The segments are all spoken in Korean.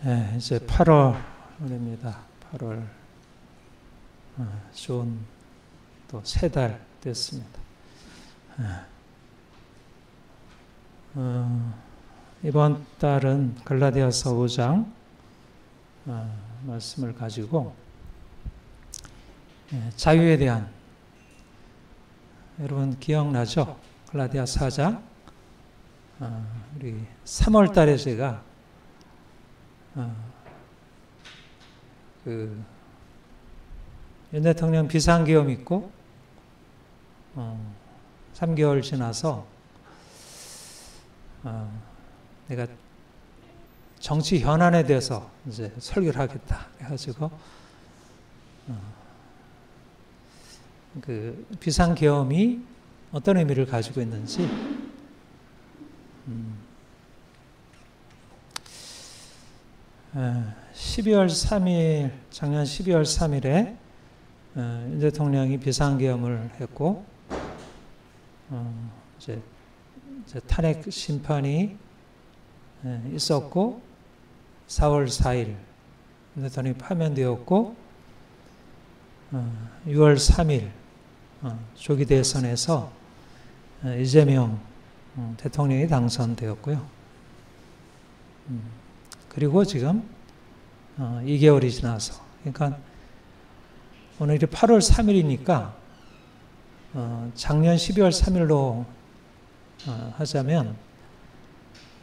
네, 이제 8월입니다. 8월 좋은 또 3달 됐습니다. 이번 달은 갈라디아서 5장 말씀을 가지고 자유에 대한, 여러분 기억나죠? 갈라디아 4장 우리 3월 달에 제가 윤 대통령 비상계엄 있고 3개월 지나서 내가 정치 현안에 대해서 이제 설교를 하겠다 해가지고 그 비상계엄이 어떤 의미를 가지고 있는지 작년 12월 3일에 윤 대통령이 비상계엄을 했고 이제 탄핵 심판이 있었고 4월 4일 윤 대통령이 파면되었고 6월 3일 조기 대선에서 이재명 대통령이 당선되었고요. 그리고 지금 2개월이 지나서, 그러니까 오늘이 8월 3일이니까 작년 12월 3일로 하자면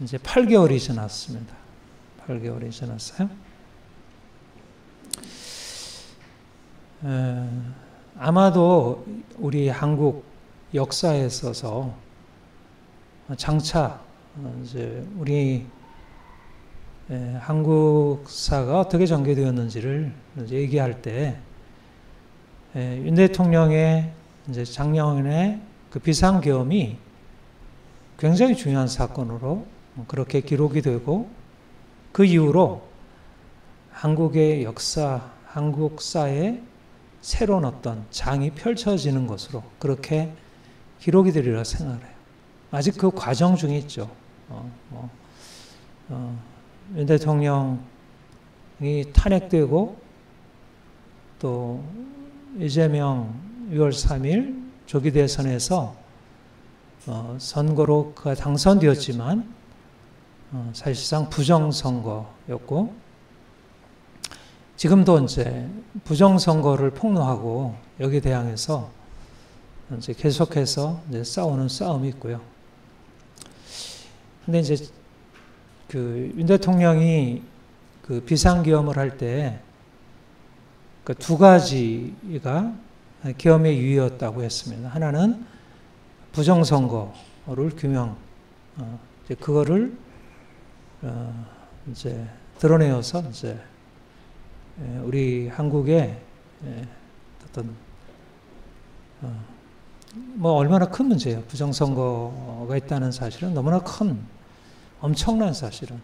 이제 8개월이 지났습니다. 8개월이 지났어요. 아마도 우리 한국 역사에 있어서 장차 이제 우리 한국사가 어떻게 전개되었는지를 얘기할 때 윤 대통령의 이제 작년에 그 비상계엄이 굉장히 중요한 사건으로 그렇게 기록이 되고, 그 이후로 한국의 역사, 한국사에 새로운 어떤 장이 펼쳐지는 것으로 그렇게 기록이 되리라 생각을 해요. 아직 그 과정 중에 있죠. 윤 대통령이 탄핵되고 또 이재명 6월 3일 조기 대선에서 선거로 그가 당선되었지만 사실상 부정선거였고, 지금도 이제 부정선거를 폭로하고 여기에 대항해서 이제 계속해서 이제 싸우는 싸움이 있고요. 근데 이제 그 윤 대통령이 그 비상계엄을 할 때 그 두 가지가 계엄의 유의였다고 했습니다. 하나는 부정선거를 규명, 이제 그거를 이제 드러내어서 이제 우리 한국의 어떤 뭐 얼마나 큰 문제예요. 부정선거가 있다는 사실은 너무나 큰, 엄청난 사실은.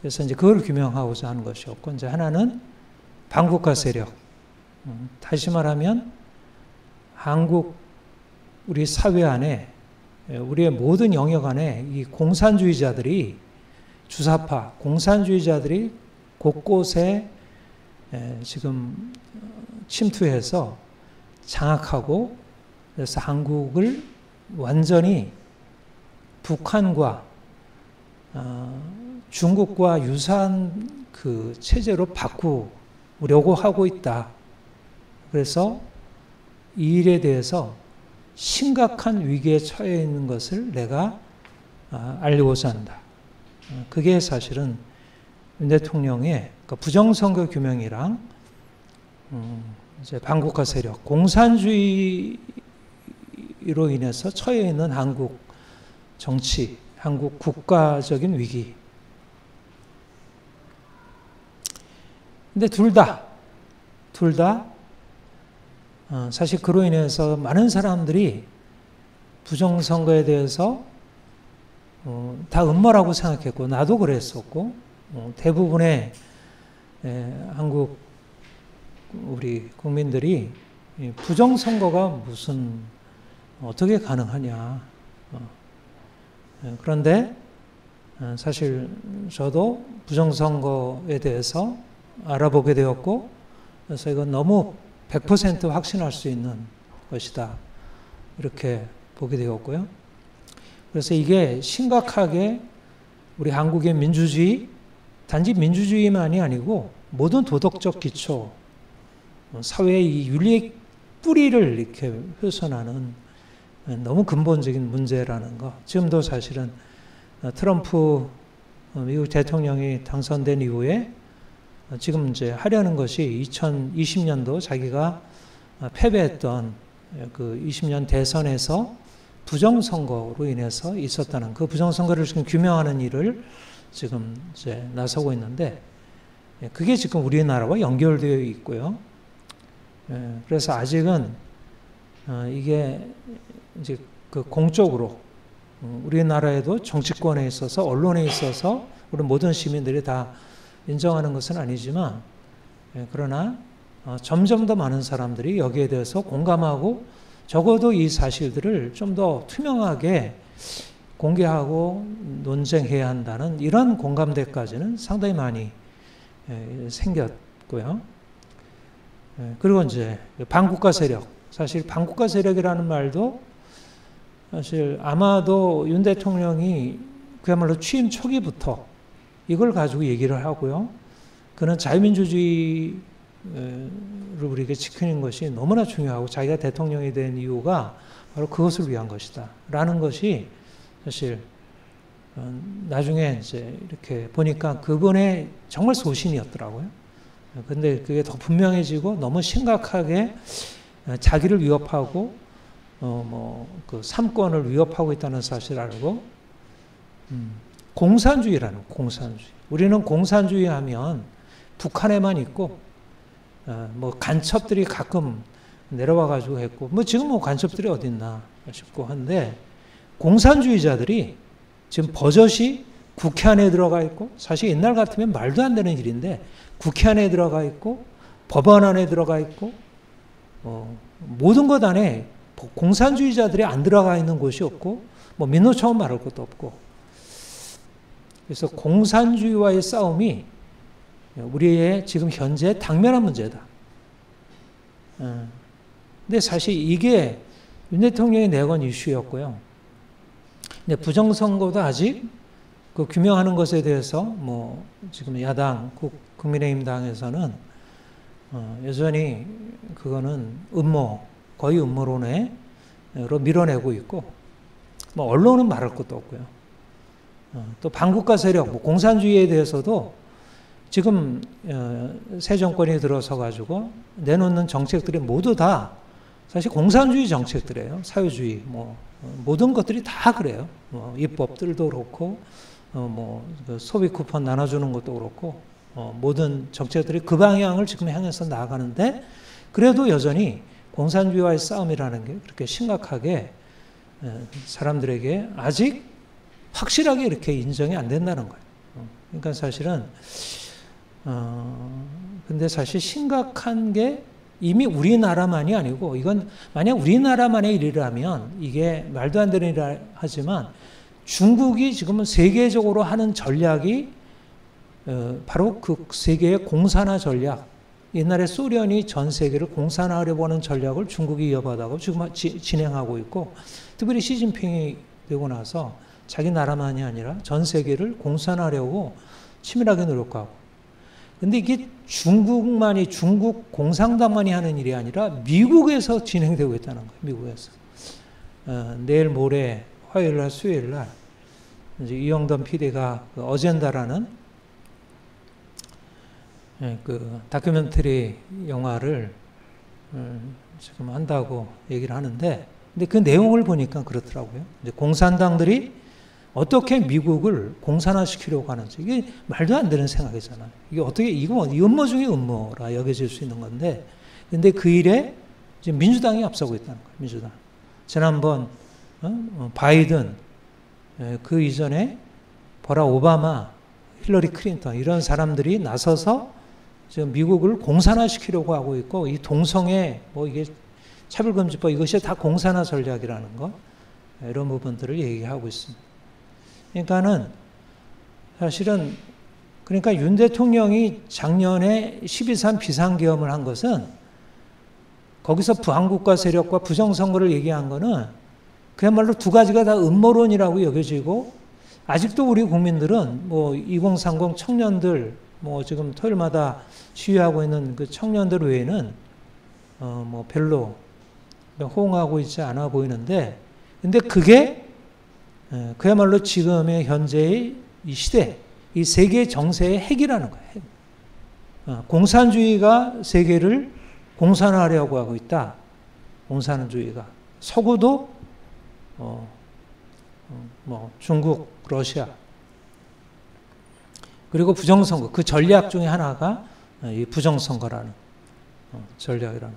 그래서 이제 그걸 규명하고자 하는 것이었고, 이제 하나는 반국가 세력. 다시 말하면 한국 우리 사회 안에, 우리의 모든 영역 안에 이 공산주의자들이, 주사파 공산주의자들이 곳곳에 지금 침투해서 장악하고, 그래서 한국을 완전히 북한과 중국과 유사한 그 체제로 바꾸려고 하고 있다. 그래서 이 일에 대해서 심각한 위기에 처해 있는 것을 내가 알리고자 한다. 그게 사실은 윤 대통령의 부정선거 규명이랑 이제 반국가 세력, 공산주의로 인해서 처해 있는 한국 정치, 한국 국가적인 위기. 근데 둘 다 사실 그로 인해서 많은 사람들이 부정선거에 대해서 다 음모라고 생각했고, 나도 그랬었고, 대부분의 한국 우리 국민들이 부정선거가 무슨 어떻게 가능하냐. 그런데 사실 저도 부정선거에 대해서 알아보게 되었고, 그래서 이건 너무 100% 확신할 수 있는 것이다, 이렇게 보게 되었고요. 그래서 이게 심각하게 우리 한국의 민주주의, 단지 민주주의만이 아니고 모든 도덕적 기초, 사회의 이 윤리의 뿌리를 이렇게 훼손하는 너무 근본적인 문제라는 거. 지금도 사실은 트럼프 미국 대통령이 당선된 이후에 지금 이제 하려는 것이 2020년도 자기가 패배했던 그 20년 대선에서 부정선거로 인해서 있었다는 그 부정선거를 지금 규명하는 일을 지금 이제 나서고 있는데, 그게 지금 우리나라와 연결되어 있고요. 그래서 아직은 이게 이제 그 공적으로 우리나라에도 정치권에 있어서 언론에 있어서 우리 모든 시민들이 다 인정하는 것은 아니지만, 그러나 점점 더 많은 사람들이 여기에 대해서 공감하고 적어도 이 사실들을 좀 더 투명하게 공개하고 논쟁해야 한다는 이런 공감대까지는 상당히 많이 생겼고요. 그리고 이제 반국가 세력, 사실 반국가 세력이라는 말도 사실 아마도 윤 대통령이 그야말로 취임 초기부터 이걸 가지고 얘기를 하고요. 그는 자유민주주의를 우리에게 지키는 것이 너무나 중요하고 자기가 대통령이 된 이유가 바로 그것을 위한 것이다 라는 것이 사실 나중에 이제 이렇게 보니까 그분의 정말 소신이었더라고요. 근데 그게 더 분명해지고 너무 심각하게 자기를 위협하고 그 삼권을 위협하고 있다는 사실을 알고, 공산주의라는, 공산주의. 우리는 공산주의 하면 북한에만 있고, 뭐 간첩들이 가끔 내려와 가지고 했고, 뭐 지금 뭐 간첩들이 어딨나 싶고 한데, 공산주의자들이 지금 버젓이 국회 안에 들어가 있고, 사실 옛날 같으면 말도 안 되는 일인데 국회 안에 들어가 있고 법원 안에 들어가 있고 모든 것 안에 공산주의자들이 안 들어가 있는 곳이 없고, 뭐 민노총은 말할 것도 없고, 그래서 공산주의와의 싸움이 우리의 지금 현재 당면한 문제다. 근데 사실 이게 윤 대통령이 내건 이슈였고요. 근데 부정선거도 아직 그 규명하는 것에 대해서 뭐 지금 야당 국민의힘 당에서는 여전히 그거는 음모, 거의 음모론으로 밀어내고 있고, 뭐 언론은 말할 것도 없고요. 또 반국가 세력, 뭐 공산주의에 대해서도 지금 새 정권이 들어서 가지고 내놓는 정책들이 모두 다 사실 공산주의 정책들이에요. 사회주의, 뭐 모든 것들이 다 그래요. 뭐 입법들도 그렇고, 뭐 소비 쿠폰 나눠주는 것도 그렇고, 모든 정책들이 그 방향을 지금 향해서 나아가는데, 그래도 여전히 공산주의와의 싸움이라는 게 그렇게 심각하게 사람들에게 아직 확실하게 이렇게 인정이 안 된다는 거예요. 그러니까 사실은 근데 사실 심각한 게 이미 우리나라만이 아니고, 이건 만약 우리나라만의 일이라면 이게 말도 안 되는 일이라 하지만, 중국이 지금은 세계적으로 하는 전략이 바로 그 세계의 공산화 전략, 옛날에 소련이 전 세계를 공산화하려고 하는 전략을 중국이 이어받아고 지금 진행하고 있고, 특별히 시진핑이 되고 나서 자기 나라만이 아니라 전 세계를 공산화하려고 치밀하게 노력하고, 근데 이게 중국만이, 중국 공산당만이 하는 일이 아니라 미국에서 진행되고 있다는 거예요. 미국에서. 내일 모레 화요일 날, 수요일 날 이제 이영돈 PD가 그 어젠다라는 그 다큐멘터리 영화를 지금 한다고 얘기를 하는데, 근데 그 내용을 보니까 그렇더라고요. 이제 공산당들이 어떻게 미국을 공산화시키려고 하는지, 이게 말도 안 되는 생각이잖아요. 이게 어떻게, 이거 음모 중에 음모라 여겨질 수 있는 건데, 근데 그 일에 지금 민주당이 앞서고 있다는 거예요. 민주당. 지난번 바이든, 그 이전에 버락 오바마, 힐러리 클린턴 이런 사람들이 나서서 지금 미국을 공산화시키려고 하고 있고, 이 동성애, 뭐 이게 차별금지법, 이것이 다 공산화 전략이라는 거, 이런 부분들을 얘기하고 있습니다. 그러니까는 사실은 그러니까 윤 대통령이 작년에 12.3 비상계엄을 한 것은 거기서 부한국가 세력과 부정선거를 얘기한 거는 그야말로 두 가지가 다 음모론이라고 여겨지고 아직도 우리 국민들은 뭐 2030 청년들 뭐 지금 토요일마다 시위하고 있는 그 청년들 외에는 뭐 별로 호응하고 있지 않아 보이는데 근데 그게 그야말로 지금의 현재의 이 시대 이 세계 정세의 핵이라는 거예요. 공산주의가 세계를 공산화하려고 하고 있다. 공산주의가 서구도 뭐 중국, 러시아 그리고 부정선거 그 전략 중에 하나가 이 부정선거라는 전략이라는.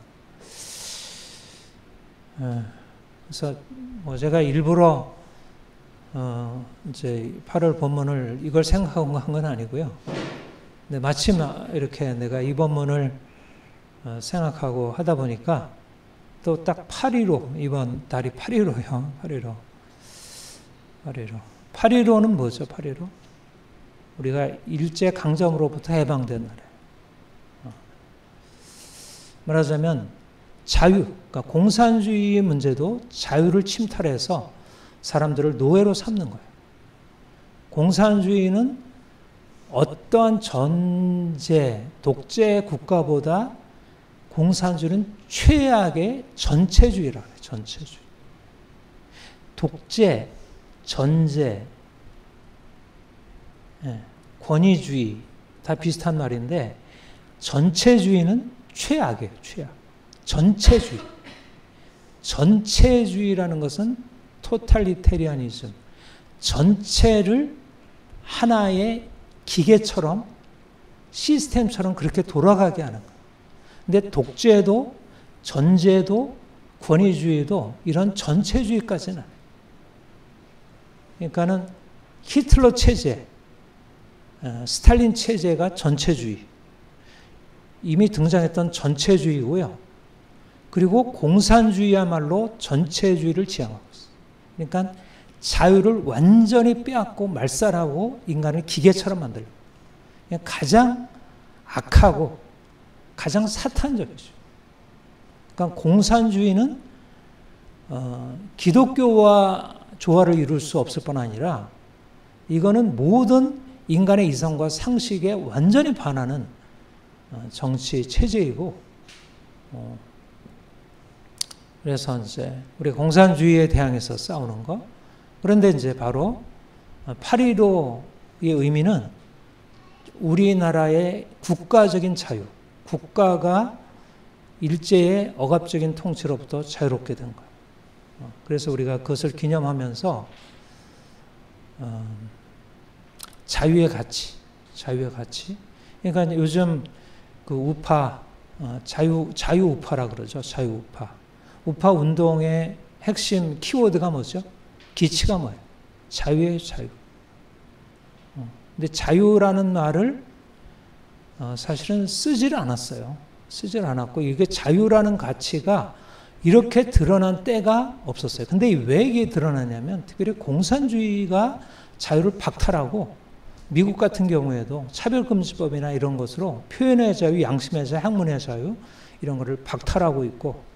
그래서 뭐 제가 일부러 이제 8월 본문을 이걸 생각하고 한 건 아니고요. 근데 마침 이렇게 내가 이 본문을 생각하고 하다 보니까 또 딱 8.15 이번 달이 8.15요. 8.15는 뭐죠? 8.15? 우리가 일제 강점으로부터 해방된 날이에요. 말하자면 자유, 그러니까 공산주의 문제도 자유를 침탈해서 사람들을 노예로 삼는 거예요. 공산주의는 어떠한 전제, 독재 국가보다 공산주의는 최악의 전체주의라고 해요. 전체주의. 독재, 전제, 권위주의 다 비슷한 말인데 전체주의는 최악이에요. 최악. 전체주의. 전체주의라는 것은 토탈리테리아니즘. 전체를 하나의 기계처럼 시스템처럼 그렇게 돌아가게 하는 거예요. 근데 독재도 전제도 권위주의도 이런 전체주의까지는 그러니까는 히틀러 체제, 스탈린 체제가 전체주의 이미 등장했던 전체주의고요. 그리고 공산주의야말로 전체주의를 지향하고 있어요. 그러니까 자유를 완전히 빼앗고 말살하고 인간을 기계처럼 만들고 가장 악하고 가장 사탄적이죠. 그러니까 공산주의는 기독교와 조화를 이룰 수 없을 뿐 아니라 이거는 모든 인간의 이성과 상식에 완전히 반하는 정치 체제이고 그래서 이제 우리 공산주의에 대항해서 싸우는 거. 그런데 이제 바로 8.15의 의미는 우리나라의 국가적인 자유, 국가가 일제의 억압적인 통치로부터 자유롭게 된 거예요. 그래서 우리가 그것을 기념하면서 자유의 가치, 자유의 가치. 그러니까 요즘 그 우파, 자유 우파라 그러죠. 자유 우파. 우파 운동의 핵심 키워드가 뭐죠? 기치가 뭐예요? 자유예요, 자유. 근데 자유라는 말을 사실은 쓰질 않았어요. 쓰질 않았고 이게 자유라는 가치가 이렇게 드러난 때가 없었어요. 근데 왜 이게 드러나냐면 특별히 공산주의가 자유를 박탈하고 미국 같은 경우에도 차별금지법이나 이런 것으로 표현의 자유, 양심의 자유, 학문의 자유 이런 거를 박탈하고 있고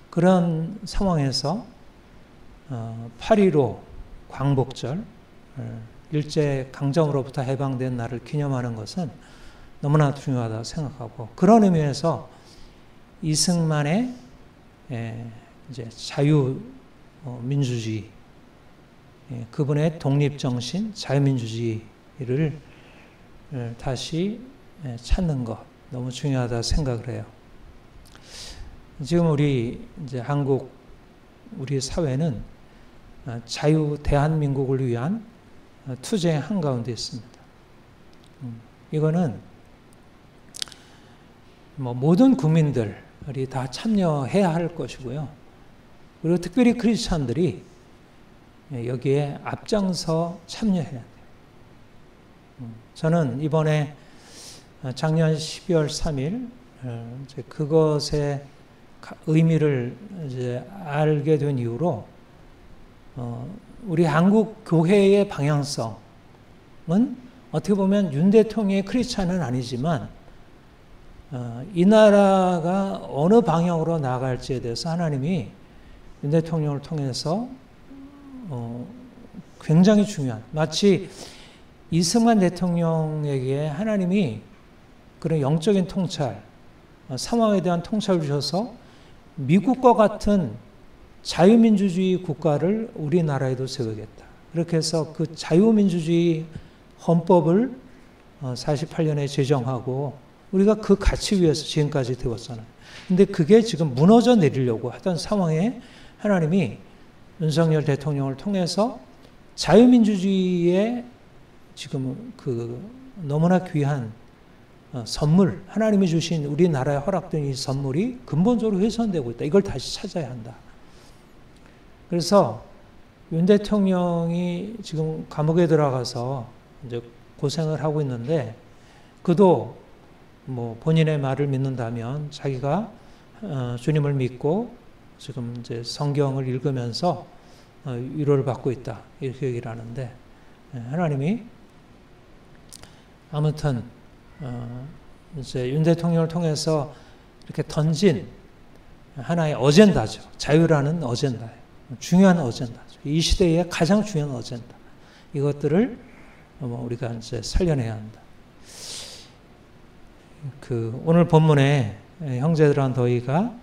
그런 상황에서 8.15 광복절 일제 강점으로부터 해방된 날을 기념하는 것은 너무나 중요하다고 생각하고 그런 의미에서 이승만의 이제 자유민주주의 그분의 독립정신 자유민주주의를 다시 찾는 것 너무 중요하다 생각을 해요. 지금 우리 이제 한국 우리 사회는 자유 대한민국을 위한 투쟁의 한가운데 있습니다. 이거는 뭐 모든 국민들이 다 참여해야 할 것이고요. 그리고 특별히 크리스찬들이 여기에 앞장서 참여해야 돼요. 저는 이번에 작년 12월 3일 그것의 의미를 이제 알게 된 이후로 우리 한국 교회의 방향성 어떻게 보면 윤 대통령의 크리스찬은 아니지만 이 나라가 어느 방향으로 나아갈지에 대해서 하나님이 윤 대통령을 통해서 굉장히 중요한, 마치 이승만 대통령에게 하나님이 그런 영적인 통찰, 상황에 대한 통찰을 주셔서 미국과 같은 자유민주주의 국가를 우리나라에도 세우겠다. 그렇게 해서 그 자유민주주의 헌법을 48년에 제정하고 우리가 그 가치 위에서 지금까지 되었잖아요. 근데 그게 지금 무너져 내리려고 하던 상황에 하나님이 윤석열 대통령을 통해서 자유민주주의의 지금 그 너무나 귀한 선물, 하나님이 주신 우리나라에 허락된 이 선물이 근본적으로 훼손되고 있다. 이걸 다시 찾아야 한다. 그래서 윤 대통령이 지금 감옥에 들어가서 이제 고생을 하고 있는데, 그도 뭐 본인의 말을 믿는다면 자기가 주님을 믿고 지금 이제 성경을 읽으면서 위로를 받고 있다, 이렇게 얘기를 하는데, 하나님이 아무튼 이제 윤 대통령을 통해서 이렇게 던진 하나의 어젠다죠. 자유라는 어젠다예요. 중요한 어젠다죠. 이 시대의 가장 중요한 어젠다. 이것들을 우리가 이제 살려내야 한다. 오늘 본문에 형제들아 너희가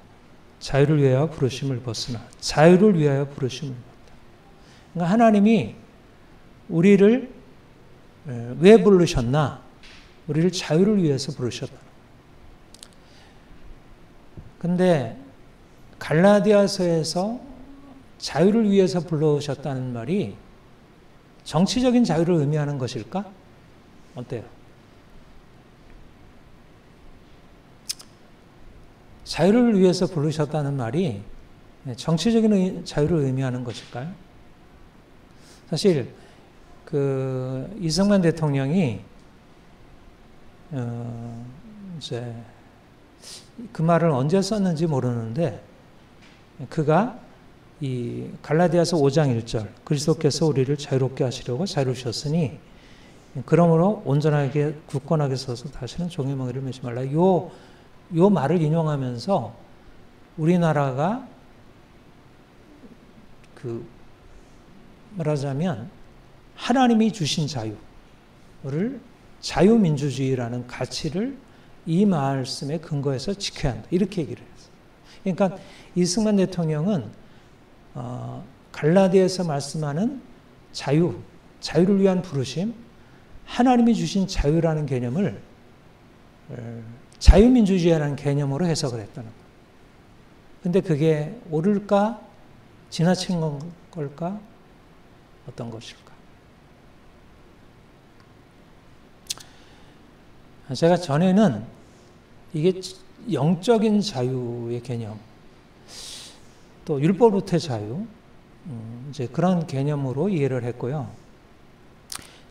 자유를 위하여 부르심을 벗으나 자유를 위하여 부르심을 벗다. 그러니까 하나님이 우리를 왜 부르셨나? 우리를 자유를 위해서 부르셨다. 근데 갈라디아서에서 자유를 위해서 불러오셨다는 말이 정치적인 자유를 의미하는 것일까? 어때요? 자유를 위해서 부르셨다는 말이 정치적인 자유를 의미하는 것일까요? 사실 이승만 대통령이 이제 그 말을 언제 썼는지 모르는데, 그가 이 갈라디아서 5장 1절 그리스도께서 우리를 자유롭게 하시려고 자유로우셨으니 그러므로 온전하게 굳건하게 서서 다시는 종의 멍에를 매지 말라. 요 말을 인용하면서 우리나라가 말하자면 하나님이 주신 자유를, 자유민주주의라는 가치를 이 말씀에 근거해서 지켜야 한다, 이렇게 얘기를 했어요. 그러니까 이승만 대통령은 갈라디아에서 말씀하는 자유를 위한 부르심, 하나님이 주신 자유라는 개념을 자유민주주의라는 개념으로 해석을 했다는 거예요. 근데 그게 옳을까? 지나친 걸까? 어떤 것일까? 제가 전에는 이게 영적인 자유의 개념, 또 율법으로부터의 자유, 이제 그런 개념으로 이해를 했고요.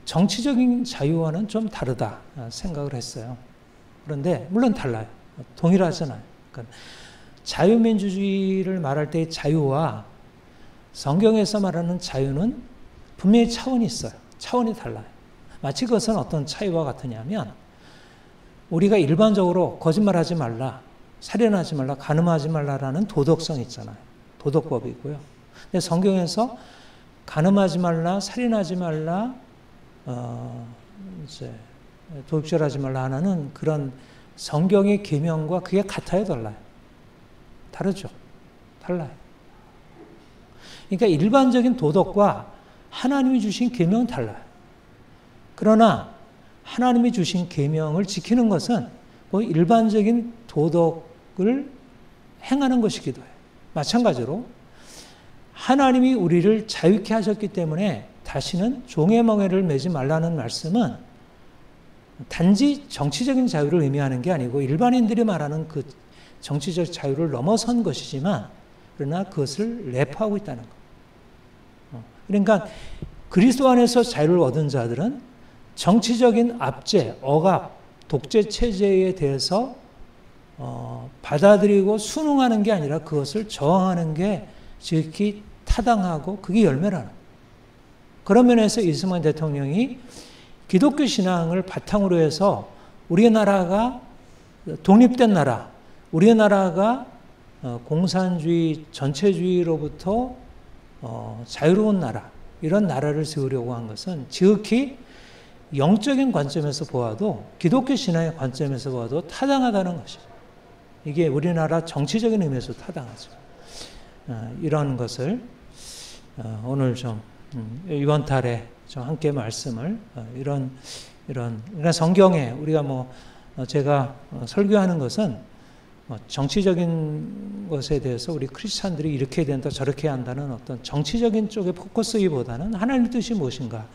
정치적인 자유와는 좀 다르다 생각을 했어요. 그런데 물론 달라요. 동일하잖아요. 그러니까 자유민주주의를 말할 때의 자유와 성경에서 말하는 자유는 분명히 차원이 있어요. 차원이 달라요. 마치 그것은 어떤 차이와 같으냐면, 우리가 일반적으로 거짓말하지 말라, 살인하지 말라, 간음하지 말라라는 도덕성이 있잖아요. 도덕법이고요. 근데 성경에서 간음하지 말라, 살인하지 말라, 이제 도둑질하지 말라 하는 그런 성경의 계명과 그게 같아요, 달라요? 다르죠. 달라요. 그러니까 일반적인 도덕과 하나님이 주신 계명은 달라요. 그러나 하나님이 주신 계명을 지키는 것은 뭐 일반적인 도덕을 행하는 것이기도 해요. 마찬가지로 하나님이 우리를 자유케 하셨기 때문에 다시는 종의 멍에를 매지 말라는 말씀은 단지 정치적인 자유를 의미하는 게 아니고 일반인들이 말하는 그 정치적 자유를 넘어선 것이지만, 그러나 그것을 내포하고 있다는 것. 그러니까 그리스도 안에서 자유를 얻은 자들은 정치적인 압제, 억압, 독재 체제에 대해서 받아들이고 순응하는 게 아니라 그것을 저항하는 게 지극히 타당하고 그게 열매라는. 그런 면에서 이승만 대통령이 기독교 신앙을 바탕으로 해서 우리나라가 독립된 나라, 우리나라가 공산주의, 전체주의로부터 자유로운 나라, 이런 나라를 세우려고 한 것은 지극히 영적인 관점에서 보아도, 기독교 신앙의 관점에서 보아도 타당하다는 것이죠. 이게 우리나라 정치적인 의미에서 타당하죠. 이런 것을 오늘 좀 이번 달에 좀 함께 말씀을 이런 성경에 우리가 제가 설교하는 것은 정치적인 것에 대해서 우리 크리스찬들이 이렇게 해야 된다 저렇게 해야 한다는 어떤 정치적인 쪽에 포커스기보다는 하나님의 뜻이 무엇인가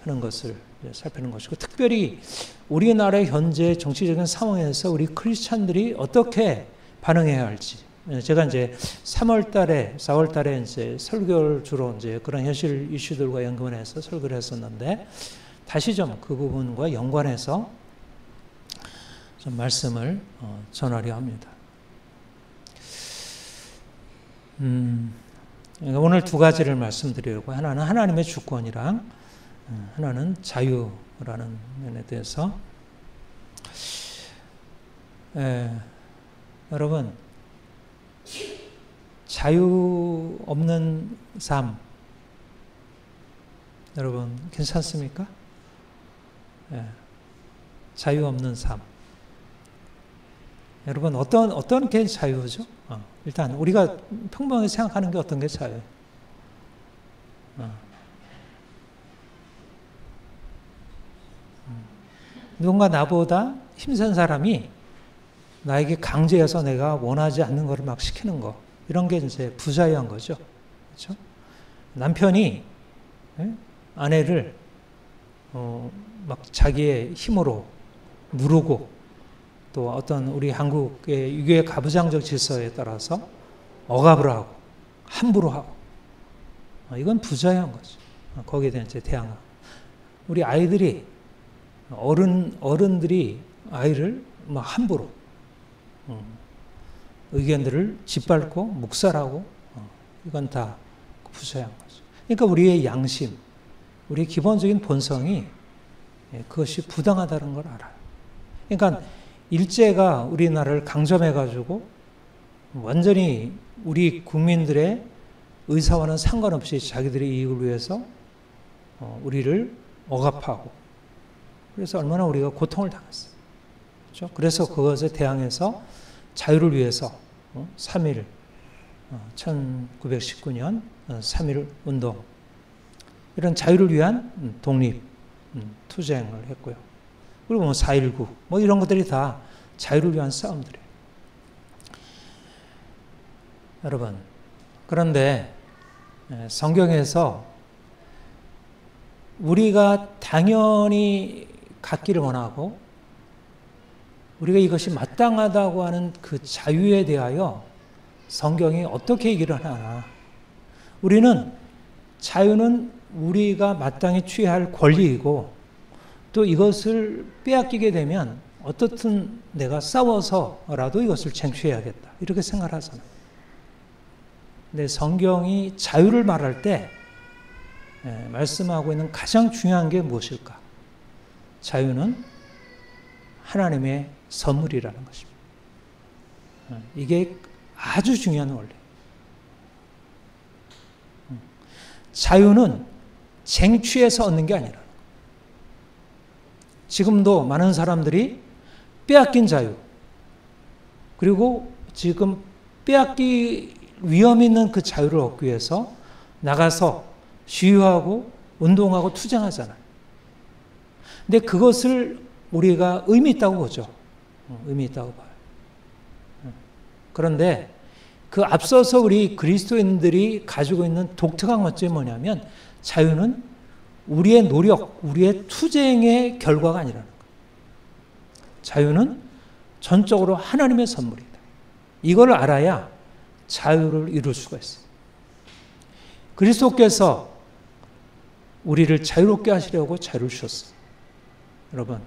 하는 것을 살피는 것이고, 특별히 우리나라의 현재 정치적인 상황에서 우리 크리스찬들이 어떻게 반응해야 할지, 제가 이제 3월 달에, 4월 달에 이제 설교를 주로 이제 그런 현실 이슈들과 연관해서 설교를 했었는데, 다시 좀 그 부분과 연관해서 좀 말씀을 전하려 합니다. 오늘 두 가지를 말씀드리려고, 하나는 하나님의 주권이랑 하나는 자유라는 면에 대해서. 여러분, 자유 없는 삶, 여러분 괜찮습니까? 자유 없는 삶. 여러분 어떤 게 자유죠? 일단 우리가 평범하게 생각하는 게 어떤 게 자유예요? 누군가 나보다 힘센 사람이 나에게 강제해서 내가 원하지 않는 것을 막 시키는 거, 이런 게 이제 부자유한 거죠. 그렇죠? 남편이 아내를 막 자기의 힘으로 누르고, 또 어떤 우리 한국의 유교의 가부장적 질서에 따라서 억압을 하고 함부로 하고, 이건 부자유한 거죠. 거기에 대한 제 대항하고, 우리 아이들이 어른들이 아이를 막 함부로 의견들을 짓밟고 묵살하고, 이건 다 부자유한 거죠. 그러니까 우리의 양심, 우리의 기본적인 본성이 그것이 부당하다는 걸 알아요. 그러니까 일제가 우리나라를 강점해가지고 완전히 우리 국민들의 의사와는 상관없이 자기들의 이익을 위해서 우리를 억압하고, 그래서 얼마나 우리가 고통을 당했어요. 그렇죠? 그래서 그것에 대항해서 자유를 위해서 3.1, 1919년 3.1 운동, 이런 자유를 위한 독립 투쟁을 했고요. 그리고 4.19 이런 것들이 다 자유를 위한 싸움들이에요. 여러분, 그런데 성경에서 우리가 당연히 갖기를 원하고 우리가 이것이 마땅하다고 하는 그 자유에 대하여 성경이 어떻게 얘기를 하나. 우리는 자유는 우리가 마땅히 취해야 할 권리이고, 또 이것을 빼앗기게 되면 어떻든 내가 싸워서라도 이것을 쟁취해야겠다, 이렇게 생각을 하잖아요. 근데 성경이 자유를 말할 때 말씀하고 있는 가장 중요한 게 무엇일까? 자유는 하나님의 선물이라는 것입니다. 이게 아주 중요한 원리. 자유는 쟁취해서 얻는 게 아니라, 지금도 많은 사람들이 빼앗긴 자유, 그리고 지금 빼앗기 위험이 있는 그 자유를 얻기 위해서 나가서 시위하고 운동하고 투쟁하잖아요. 근데 그것을 우리가 의미 있다고 보죠. 의미 있다고 봐요. 그런데 그 앞서서 우리 그리스도인들이 가지고 있는 독특한 것이 뭐냐면, 자유는 우리의 노력, 우리의 투쟁의 결과가 아니라는 거예요. 자유는 전적으로 하나님의 선물이다. 이걸 알아야 자유를 이룰 수가 있어요. 그리스도께서 우리를 자유롭게 하시려고 자유를 주셨어요. 여러분,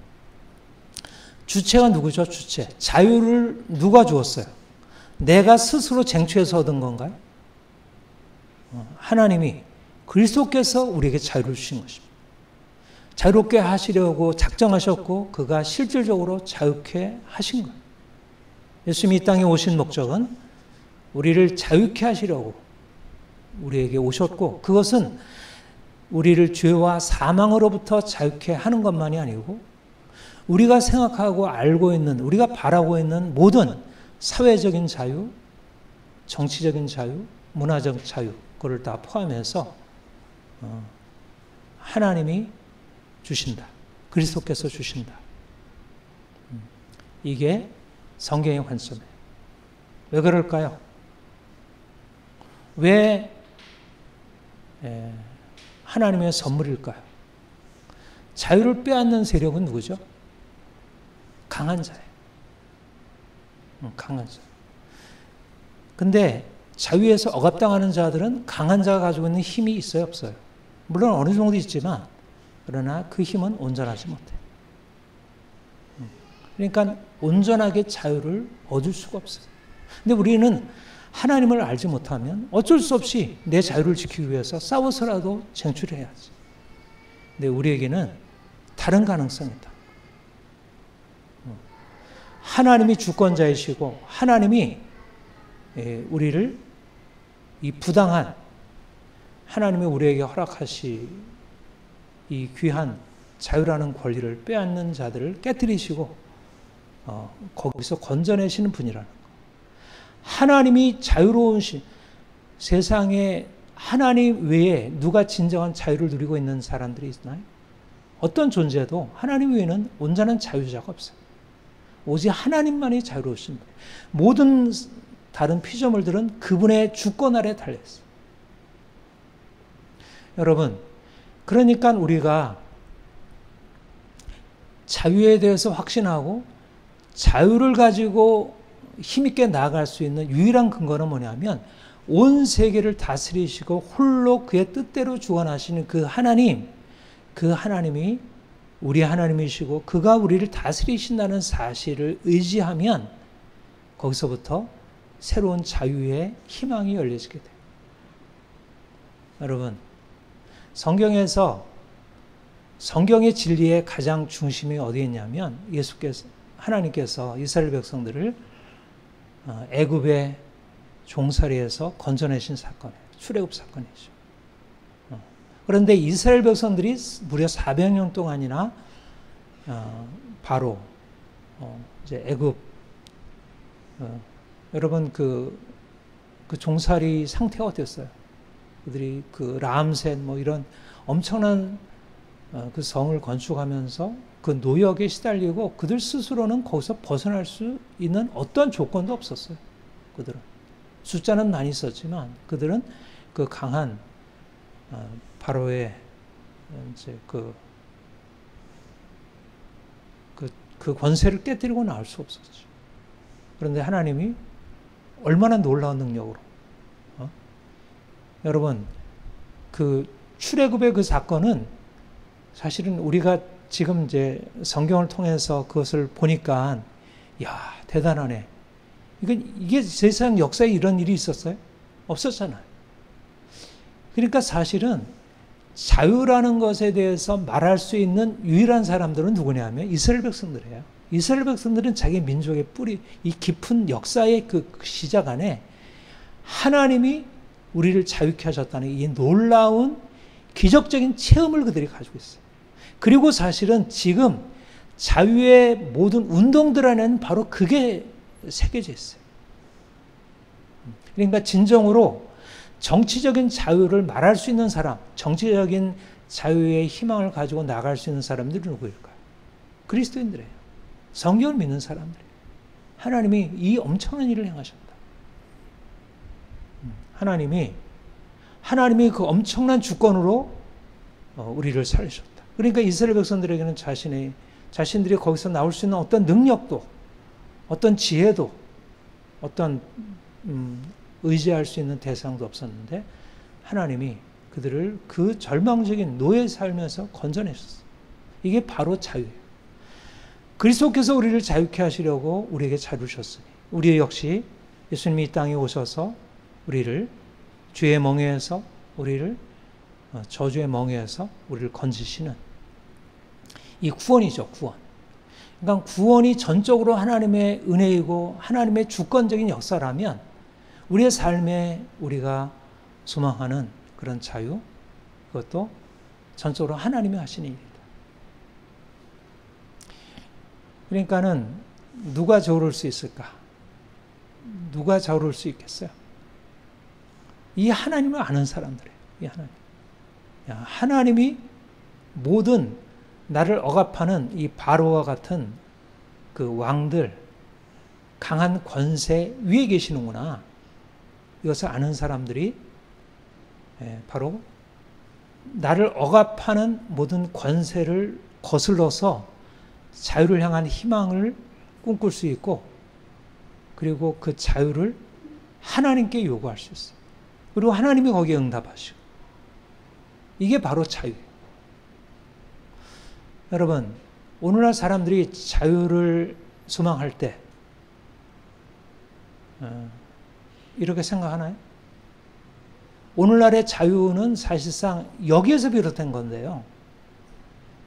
주체가 누구죠? 주체. 자유를 누가 주었어요? 내가 스스로 쟁취해서 얻은 건가요? 하나님이, 그리스도께서 우리에게 자유를 주신 것입니다. 자유롭게 하시려고 작정하셨고 그가 실질적으로 자유케 하신 거예요. 예수님이 이 땅에 오신 목적은 우리를 자유케 하시려고 우리에게 오셨고, 그것은 우리를 죄와 사망으로부터 자유케 하는 것만이 아니고 우리가 생각하고 알고 있는, 우리가 바라고 있는 모든 사회적인 자유, 정치적인 자유, 문화적 자유, 그걸 다 포함해서 하나님이 주신다. 그리스도께서 주신다. 이게 성경의 관점이에요. 왜 그럴까요? 왜 하나님의 선물일까요? 자유를 빼앗는 세력은 누구죠? 강한 자예요. 강한 자. 근데 자유에서 억압당하는 자들은 강한 자가 가지고 있는 힘이 있어요, 없어요? 물론 어느 정도 있지만, 그러나 그 힘은 온전하지 못해요. 그러니까 온전하게 자유를 얻을 수가 없어요. 근데 우리는 하나님을 알지 못하면 어쩔 수 없이 내 자유를 지키기 위해서 싸워서라도 쟁취해야지. 근데 우리에게는 다른 가능성이 있다. 하나님이 주권자이시고 하나님이 우리를 이 부당한, 하나님이 우리에게 허락하시 이 귀한 자유라는 권리를 빼앗는 자들을 깨뜨리시고 거기서 건져내시는 분이라는 거. 하나님이 자유로운 세상에 하나님 외에 누가 진정한 자유를 누리고 있는 사람들이 있나요? 어떤 존재도 하나님 외에는 온전한 자유자가 없어요. 오직 하나님만이 자유로우신 분이에요. 모든 다른 피조물들은 그분의 주권 아래 달려있어요. 여러분, 그러니까 우리가 자유에 대해서 확신하고 자유를 가지고 힘있게 나아갈 수 있는 유일한 근거는 뭐냐면, 온 세계를 다스리시고 홀로 그의 뜻대로 주관하시는 그 하나님, 그 하나님이 우리 하나님이시고 그가 우리를 다스리신다는 사실을 의지하면 거기서부터 새로운 자유의 희망이 열려지게 돼요. 여러분, 성경에서 성경의 진리의 가장 중심이 어디에 있냐면, 하나님께서 이스라엘 백성들을 애굽의 종살이에서 건져내신 사건이에요. 출애굽 사건이죠. 그런데 이스라엘 백성들이 무려 400년 동안이나 바로 이제 애굽, 여러분 그 종살이 상태가 어땠어요? 그들이 그 라암셋 뭐 이런 엄청난 그 성을 건축하면서 그 노역에 시달리고 그들 스스로는 거기서 벗어날 수 있는 어떤 조건도 없었어요. 그들은 숫자는 많이 있었지만 그들은 그 강한 바로의 이제 그 권세를 깨뜨리고 나올 수 없었죠. 그런데 하나님이 얼마나 놀라운 능력으로, 여러분 그 출애굽의 그 사건은 사실은 우리가 지금 이제 성경을 통해서 그것을 보니까 야 대단하네. 이게 세상 역사에 이런 일이 있었어요? 없었잖아요. 그러니까 사실은 자유라는 것에 대해서 말할 수 있는 유일한 사람들은 누구냐면 이스라엘 백성들이에요. 이스라엘 백성들은 자기 민족의 뿌리, 이 깊은 역사의 그 시작 안에 하나님이 우리를 자유케 하셨다는 이 놀라운 기적적인 체험을 그들이 가지고 있어요. 그리고 사실은 지금 자유의 모든 운동들 안에는 바로 그게 새겨져 있어요. 그러니까 진정으로 정치적인 자유를 말할 수 있는 사람, 정치적인 자유의 희망을 가지고 나갈 수 있는 사람들이 누구일까요? 그리스도인들이에요. 성경을 믿는 사람들이에요. 하나님이 이 엄청난 일을 행하셨다. 하나님이 그 엄청난 주권으로 우리를 살리셨다. 그러니까 이스라엘 백성들에게는 자신들이 거기서 나올 수 있는 어떤 능력도, 어떤 지혜도, 어떤 의지할 수 있는 대상도 없었는데 하나님이 그들을 그 절망적인 노예 살면서 건져내셨어요. 이게 바로 자유예요. 그리스도께서 우리를 자유케 하시려고 우리에게 자유를 주셨으니 우리 역시 예수님이 이 땅에 오셔서 우리를 죄의 멍에에서, 우리를 저주의 멍에에서 우리를 건지시는 이 구원이죠, 구원. 그러니까 구원이 전적으로 하나님의 은혜이고 하나님의 주권적인 역사라면 우리의 삶에 우리가 소망하는 그런 자유, 그것도 전적으로 하나님이 하시는 일이다. 그러니까는 누가 저럴 수 있을까? 누가 저럴 수 있겠어요? 이 하나님을 아는 사람들이에요. 이 하나님. 하나님이 모든 나를 억압하는 이 바로와 같은 그 왕들, 강한 권세 위에 계시는구나. 이것을 아는 사람들이 바로 나를 억압하는 모든 권세를 거슬러서 자유를 향한 희망을 꿈꿀 수 있고, 그리고 그 자유를 하나님께 요구할 수 있어요. 그리고 하나님이 거기에 응답하시고. 이게 바로 자유예요. 여러분, 오늘날 사람들이 자유를 소망할 때 이렇게 생각하나요? 오늘날의 자유는 사실상 여기에서 비롯된 건데요.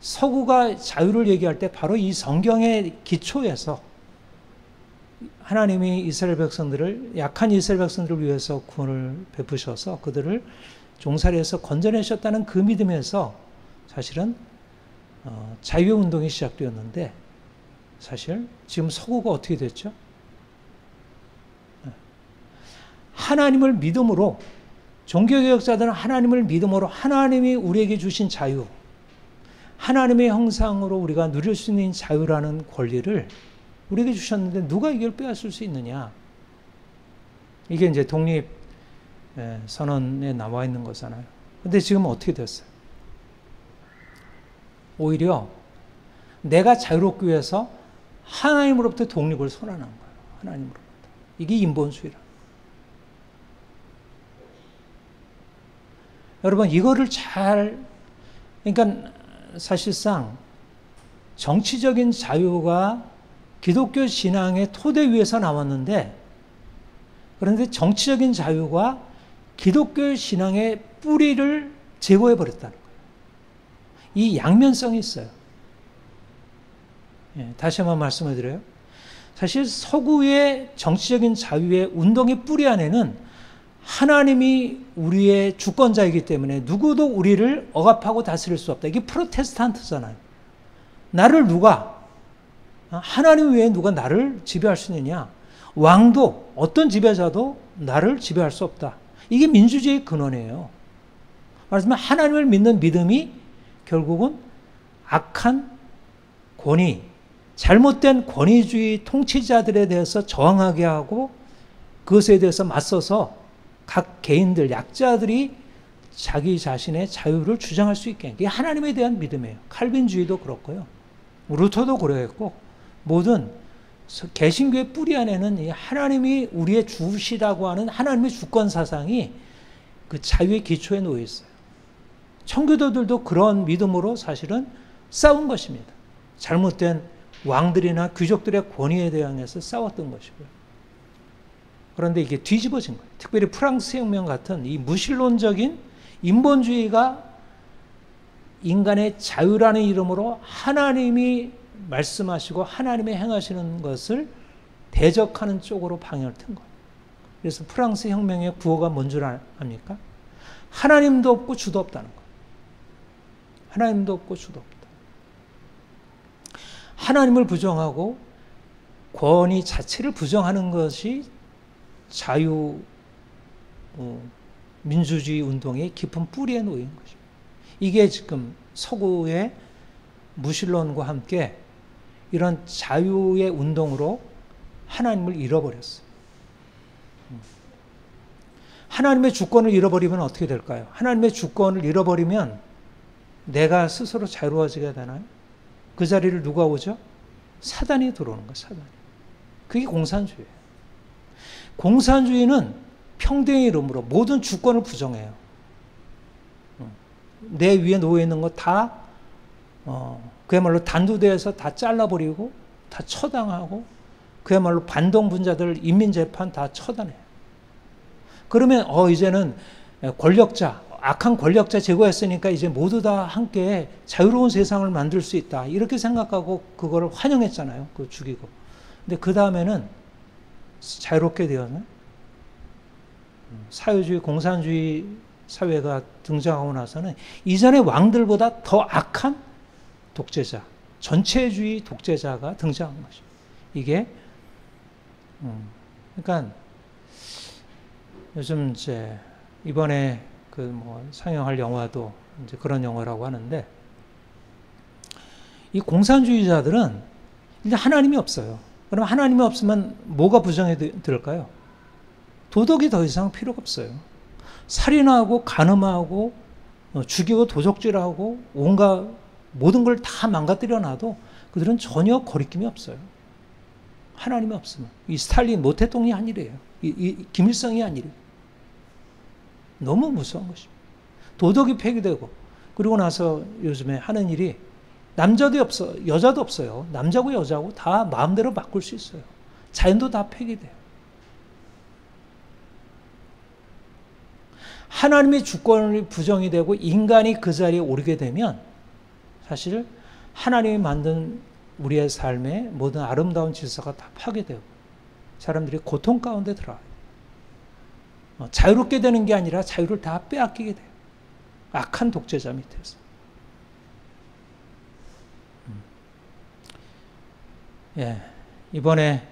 서구가 자유를 얘기할 때 바로 이 성경의 기초에서 하나님이 이스라엘 백성들을, 약한 이스라엘 백성들을 위해서 구원을 베푸셔서 그들을 종살이에서 건져내셨다는 그 믿음에서 사실은 자유의 운동이 시작되었는데, 사실 지금 서구가 어떻게 됐죠? 하나님을 믿음으로, 종교개혁자들은 하나님을 믿음으로 하나님이 우리에게 주신 자유, 하나님의 형상으로 우리가 누릴 수 있는 자유라는 권리를 우리에게 주셨는데 누가 이걸 빼앗을 수 있느냐? 이게 이제 독립 선언에 나와 있는 거잖아요. 근데 지금 어떻게 됐어요? 오히려 내가 자유롭기 위해서 하나님으로부터 독립을 선언한 거예요. 하나님으로부터. 이게 인본주의라. 여러분, 이거를 그러니까 사실상 정치적인 자유가 기독교 신앙의 토대 위에서 나왔는데, 그런데 정치적인 자유가 기독교 신앙의 뿌리를 제거해 버렸다는 거예요. 이 양면성이 있어요. 다시 한번 말씀을 드려요. 사실 서구의 정치적인 자유의 운동의 뿌리 안에는 하나님이 우리의 주권자이기 때문에 누구도 우리를 억압하고 다스릴 수 없다. 이게 프로테스탄트잖아요. 나를 하나님 외에 누가 나를 지배할 수 있느냐? 왕도, 어떤 지배자도 나를 지배할 수 없다. 이게 민주주의의 근원이에요. 말하자면 하나님을 믿는 믿음이 결국은 악한 권위, 잘못된 권위주의 통치자들에 대해서 저항하게 하고, 그것에 대해서 맞서서 각 개인들, 약자들이 자기 자신의 자유를 주장할 수 있게, 이게 하나님에 대한 믿음이에요. 칼빈주의도 그렇고요. 루터도 그랬고, 모든 개신교의 뿌리 안에는 이 하나님이 우리의 주시라고 하는 하나님의 주권 사상이 그 자유의 기초에 놓여 있어요. 청교도들도 그런 믿음으로 사실은 싸운 것입니다. 잘못된 왕들이나 귀족들의 권위에 대항해서 싸웠던 것이고요. 그런데 이게 뒤집어진 거예요. 특별히 프랑스 혁명 같은 이 무신론적인 인본주의가 인간의 자유라는 이름으로 하나님이 말씀하시고 하나님이 행하시는 것을 대적하는 쪽으로 방향을 튼 거예요. 그래서 프랑스 혁명의 구호가 뭔 줄 압니까? 하나님도 없고 주도 없다는 거예요. 하나님도 없고 주도 없다. 하나님을 부정하고 권위 자체를 부정하는 것이 자유 민주주의 운동의 깊은 뿌리에 놓인 것입니다. 이게 지금 서구의 무신론과 함께 이런 자유의 운동으로 하나님을 잃어버렸어요. 하나님의 주권을 잃어버리면 어떻게 될까요? 하나님의 주권을 잃어버리면 내가 스스로 자유로워지게 되나요? 그 자리를 누가 오죠? 사단이 들어오는 거예요. 사단이. 그게 공산주의예요. 공산주의는 평등의 이름으로 모든 주권을 부정해요. 내 위에 놓여 있는 거 다 그야말로 단두대에서 다 잘라버리고 다 처당하고, 그야말로 반동분자들 인민재판 다 처단해요. 그러면 이제는 권력자, 악한 권력자 제거했으니까 이제 모두 다 함께 자유로운 세상을 만들 수 있다. 이렇게 생각하고 그거를 환영했잖아요. 그 죽이고. 근데 그 다음에는 자유롭게 되었네. 사회주의, 공산주의 사회가 등장하고 나서는 이전의 왕들보다 더 악한 독재자, 전체주의 독재자가 등장한 것이죠. 이게, 그러니까 요즘 이제 이번에 그 뭐 상영할 영화도 이제 그런 영화라고 하는데, 이 공산주의자들은 이제 하나님이 없어요. 그럼 하나님이 없으면 뭐가 부정이 될까요? 도덕이 더 이상 필요가 없어요. 살인하고 간음하고 죽이고 도적질하고 온갖 모든 걸 다 망가뜨려 놔도 그들은 전혀 거리낌이 없어요. 하나님이 없으면. 이 스탈린 모 대통령이 한 일이에요. 이 김일성이 한 일이에요. 너무 무서운 것입니다. 도덕이 폐기되고, 그리고 나서 요즘에 하는 일이 남자도 없어, 여자도 없어요. 남자고 여자고 다 마음대로 바꿀 수 있어요. 자연도 다 폐기돼요. 하나님의 주권이 부정이 되고 인간이 그 자리에 오르게 되면 사실 하나님이 만든 우리의 삶의 모든 아름다운 질서가 다 파괴되고 사람들이 고통 가운데 들어가요. 자유롭게 되는 게 아니라 자유를 다 빼앗기게 돼요. 악한 독재자 밑에서. 예, 이번에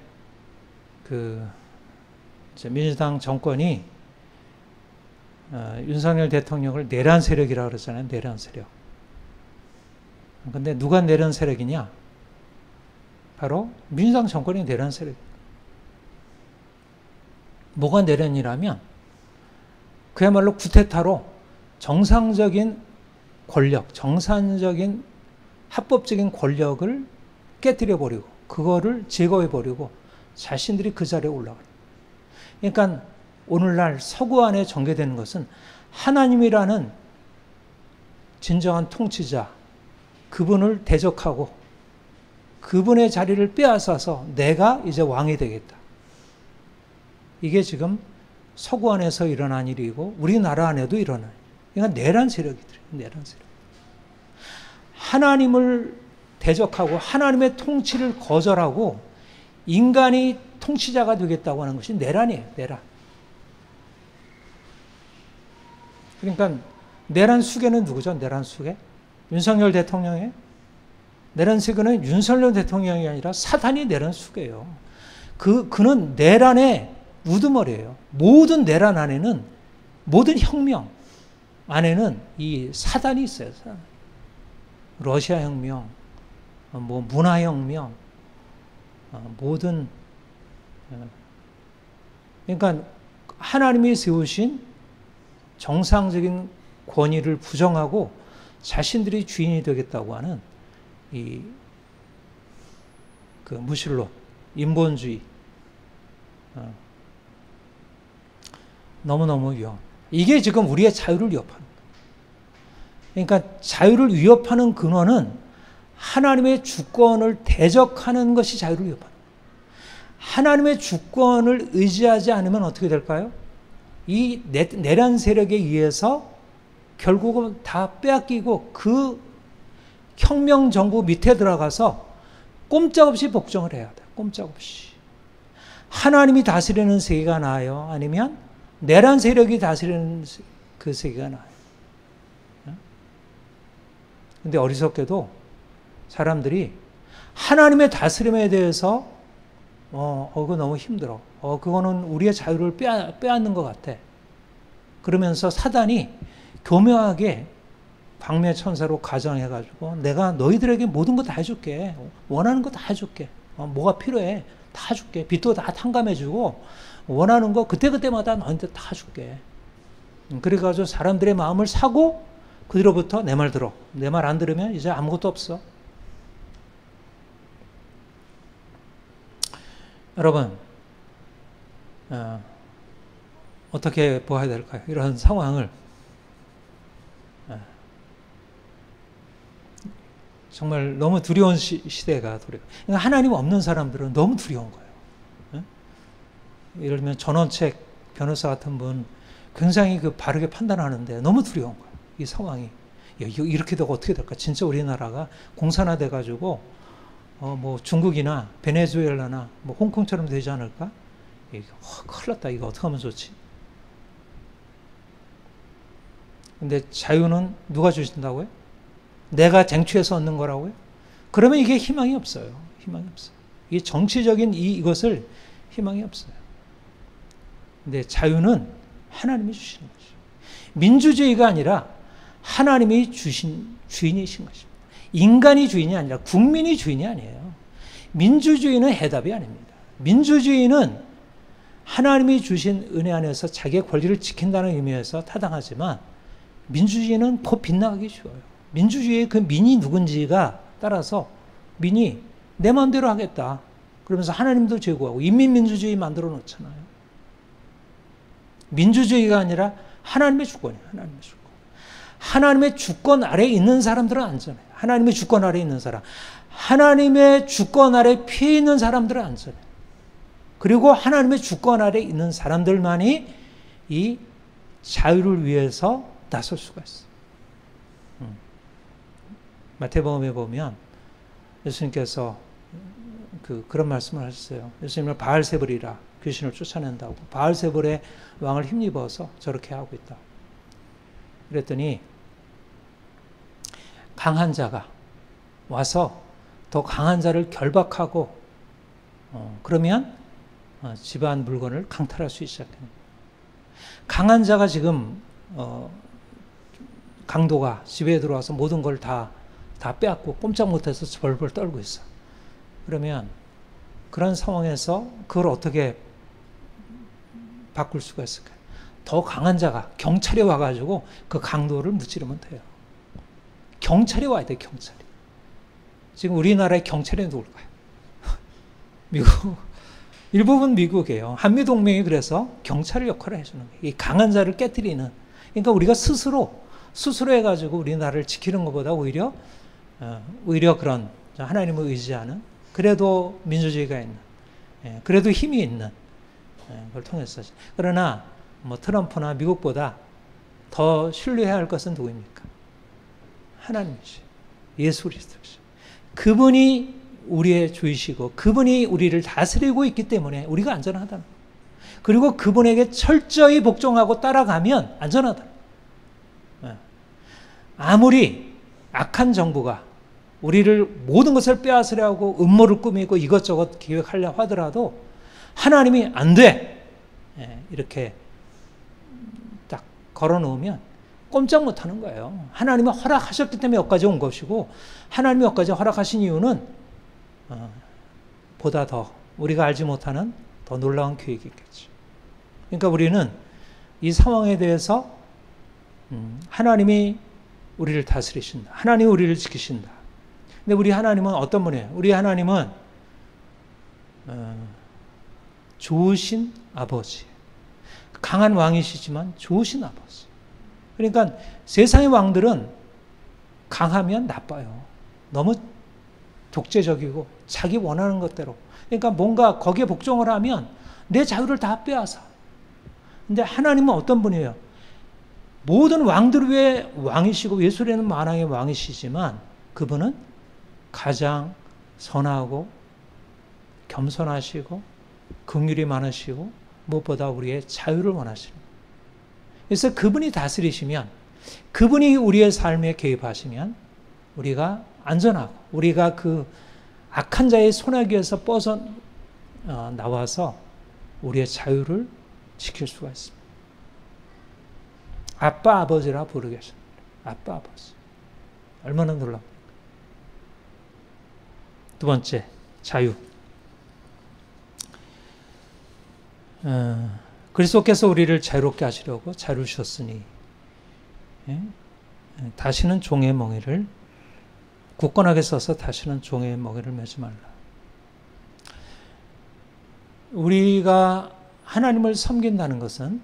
이제 민주당 정권이 윤석열 대통령을 내란 세력이라고 그러잖아요. 내란 세력. 근데 누가 내란 세력이냐? 바로 민주당 정권이 내란 세력. 뭐가 내란이라면 그야말로 쿠데타로 정상적인 권력, 정상적인 합법적인 권력을 깨뜨려버리고 그거를 제거해버리고 자신들이 그 자리에 올라가요. 그러니까 오늘날 서구 안에 전개되는 것은 하나님이라는 진정한 통치자, 그분을 대적하고 그분의 자리를 빼앗아서 내가 이제 왕이 되겠다. 이게 지금 서구 안에서 일어난 일이고 우리나라 안에도 일어나요. 그러니까 내란 세력이더래요. 내란 세력. 하나님을 대적하고 하나님의 통치를 거절하고 인간이 통치자가 되겠다고 하는 것이 내란이에요. 내란. 그러니까 내란 수괴는 누구죠? 내란 수괴? 윤석열 대통령이에요? 내란 수괴는 윤석열 대통령이 아니라 사단이 내란 수괴예요. 그는 내란의 우두머리예요. 모든 내란 안에는, 모든 혁명 안에는 이 사단이 있어요. 사단. 러시아 혁명, 뭐 문화혁명, 모든, 그러니까 하나님이 세우신 정상적인 권위를 부정하고 자신들이 주인이 되겠다고 하는 그 무신론, 인본주의, 너무너무 위험. 이게 지금 우리의 자유를 위협하는 거예요. 그러니까 자유를 위협하는 근원은 하나님의 주권을 대적하는 것이 자유를 위협하는 거예요. 하나님의 주권을 의지하지 않으면 어떻게 될까요? 이 내란 세력에 의해서 결국은 다 빼앗기고 그 혁명 정부 밑에 들어가서 꼼짝없이 복종을 해야 돼요. 꼼짝없이. 하나님이 다스리는 세계가 나아요? 아니면 내란 세력이 다스리는 그 세계가 나아요? 근데 어리석게도 사람들이 하나님의 다스림에 대해서 그거 너무 힘들어. 그거는 우리의 자유를 빼앗는 것 같아. 그러면서 사단이 교묘하게 광명 천사로 가정해가지고 내가 너희들에게 모든 거 다 해줄게. 원하는 거 다 해줄게. 뭐가 필요해. 다 줄게. 빚도 다 탕감해주고 원하는 거 그때그때마다 너희한테 다 줄게. 그래가지고 사람들의 마음을 사고 그뒤로부터 내 말 들어. 내 말 안 들으면 이제 아무것도 없어. 여러분, 어떻게 보아야 될까요? 이런 상황을 정말 너무 두려운 시대가 그러니까 하나님 없는 사람들은 너무 두려운 거예요. 예를 들면 전원책 변호사 같은 분 굉장히 그 바르게 판단하는데 너무 두려운 거예요. 이 상황이. 야, 이거 이렇게 되고 어떻게 될까? 진짜 우리나라가 공산화돼 가지고 뭐 중국이나 베네수엘라나 뭐 홍콩처럼 되지 않을까? 이거 큰일 났다. 이거 어떻게 하면 좋지? 근데 자유는 누가 주신다고요? 내가 쟁취해서 얻는 거라고요? 그러면 이게 희망이 없어요. 희망이 없어요. 이 정치적인 이것을 희망이 없어요. 근데 자유는 하나님이 주시는 거죠. 민주주의가 아니라 하나님이 주신 주인이신 것입니다. 인간이 주인이 아니라 국민이 주인이 아니에요. 민주주의는 해답이 아닙니다. 민주주의는 하나님이 주신 은혜 안에서 자기의 권리를 지킨다는 의미에서 타당하지만 민주주의는 더 빗나가기 쉬워요. 민주주의의 그 민이 누군지가 따라서 민이 내 마음대로 하겠다. 그러면서 하나님도 제고하고 인민민주주의 만들어 놓잖아요. 민주주의가 아니라 하나님의 주권이에요. 하나님의 주권. 하나님의 주권 아래에 있는 사람들은 안전해요. 하나님의 주권 아래에 있는 사람. 하나님의 주권 아래 피해 있는 사람들은 안전해요. 그리고 하나님의 주권 아래에 있는 사람들만이 이 자유를 위해서 나설 수가 있어요. 마태복음에 보면 예수님께서 그런 말씀을 하셨어요. 예수님을 바알세불이라 귀신을 쫓아낸다고. 바알세불의 왕을 힘입어서 저렇게 하고 있다. 그랬더니 강한 자가 와서 더 강한 자를 결박하고 그러면 집안 물건을 강탈할 수 시작합니다. 강한 자가 지금 강도가 집에 들어와서 모든 걸 다 빼앗고 꼼짝 못해서 벌벌 떨고 있어. 그러면 그런 상황에서 그걸 어떻게 바꿀 수가 있을까요? 더 강한 자가 경찰이 와가지고 그 강도를 무찌르면 돼요. 경찰이 와야 돼, 경찰이. 지금 우리나라의 경찰이 누굴까요? 미국. 일부분 미국이에요. 한미동맹이 그래서 경찰 역할을 해주는 거예요. 이 강한 자를 깨뜨리는. 그러니까 우리가 스스로 해가지고 우리나라를 지키는 것보다 오히려 그런 하나님을 의지하는, 그래도 민주주의가 있는, 그래도 힘이 있는 걸 통해서. 그러나 뭐 트럼프나 미국보다 더 신뢰해야 할 것은 누구입니까? 하나님이시, 예수 그리스도시. 그분이 우리의 주이시고 그분이 우리를 다스리고 있기 때문에 우리가 안전하다는 거예요. 그리고 그분에게 철저히 복종하고 따라가면 안전하다. 아무리 악한 정부가 우리를 모든 것을 빼앗으려고 음모를 꾸미고 이것저것 기획하려 하더라도 하나님이 안 돼! 이렇게 딱 걸어놓으면 꼼짝 못하는 거예요. 하나님이 허락하셨기 때문에 여기까지 온 것이고, 하나님이 여기까지 허락하신 이유는 보다 더 우리가 알지 못하는 더 놀라운 계획이 있겠죠. 그러니까 우리는 이 상황에 대해서 하나님이 우리를 다스리신다. 하나님이 우리를 지키신다. 근데 우리 하나님은 어떤 분이에요? 우리 하나님은 좋으신 아버지. 강한 왕이시지만 좋으신 아버지. 그러니까 세상의 왕들은 강하면 나빠요. 너무 독재적이고 자기 원하는 것대로. 그러니까 뭔가 거기에 복종을 하면 내 자유를 다 빼앗아. 근데 하나님은 어떤 분이에요? 모든 왕들 위에 왕이시고 예수라는 만왕의 왕이시지만 그분은 가장 선하고 겸손하시고 긍휼이 많으시고 무엇보다 우리의 자유를 원하시는 거예요. 그래서 그분이 다스리시면, 그분이 우리의 삶에 개입하시면 우리가 안전하고 우리가 그 악한 자의 손아귀에서 나와서 우리의 자유를 지킬 수가 있습니다. 아빠 아버지라 부르겠습니다. 아빠 아버지. 얼마나 놀랍니까? 두 번째, 자유. 그리스도께서 우리를 자유롭게 하시려고 자유를 주셨으니 다시는 종의 멍에를, 굳건하게 써서 다시는 종의 멍에를 매지 말라. 우리가 하나님을 섬긴다는 것은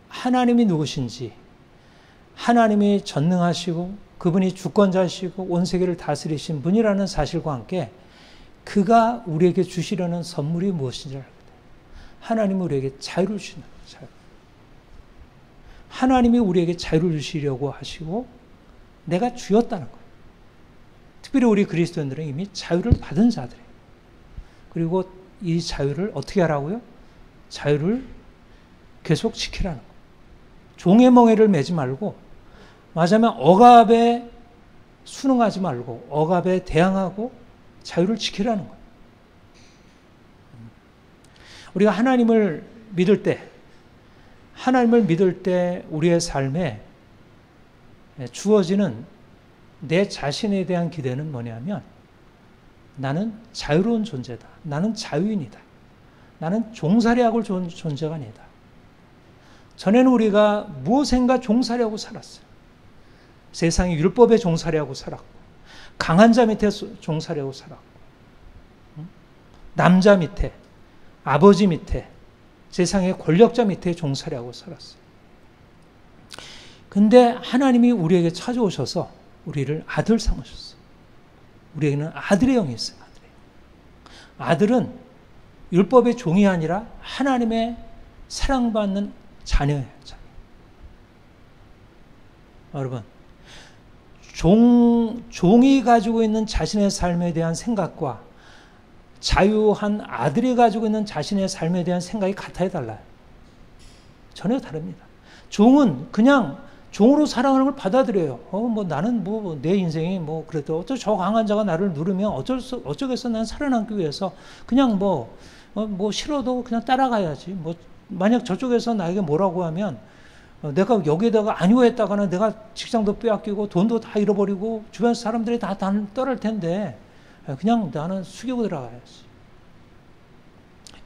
하나님이 누구신지, 하나님이 전능하시고 그분이 주권자시고 온 세계를 다스리신 분이라는 사실과 함께 그가 우리에게 주시려는 선물이 무엇인지 알게 돼요. 하나님은 우리에게 자유를 주시는 거예요. 하나님이 우리에게 자유를 주시려고 하시고 내가 주였다는 거예요. 특별히 우리 그리스도인들은 이미 자유를 받은 자들이에요. 그리고 이 자유를 어떻게 하라고요? 자유를 계속 지키라는 거예요. 종의 멍에를 매지 말고, 맞으면 억압에 순응하지 말고 억압에 대항하고 자유를 지키라는 거예요. 우리가 하나님을 믿을 때 우리의 삶에 주어지는 내 자신에 대한 기대는 뭐냐면, 나는 자유로운 존재다. 나는 자유인이다. 나는 종살이하고 존재가 아니다. 전에는 우리가 무엇인가 종살이하고 살았어요. 세상의 율법에 종살이하고 살았고, 강한 자 밑에 종살이하고 살았고, 남자 밑에, 아버지 밑에, 세상의 권력자 밑에 종살이하고 살았어요. 근데 하나님이 우리에게 찾아오셔서 우리를 아들 삼으셨어요. 우리에게는 아들의 영이 있어요. 아들은 율법의 종이 아니라 하나님의 사랑받는 자녀예요. 여러분, 종이 가지고 있는 자신의 삶에 대한 생각과 자유한 아들이 가지고 있는 자신의 삶에 대한 생각이 같아야 달라요. 전혀 다릅니다. 종은 그냥 종으로 살아가는 걸 받아들여요. 나는 내 인생이 그래도 저 강한 자가 나를 누르면 어쩌겠어. 난 살아남기 위해서 그냥 싫어도 그냥 따라가야지. 만약 저쪽에서 나에게 뭐라고 하면 내가 여기에다가 안위했다가는 내가 직장도 빼앗기고 돈도 다 잃어버리고 주변 사람들이 다 떠날 텐데 그냥 나는 숙이고 들어가야지.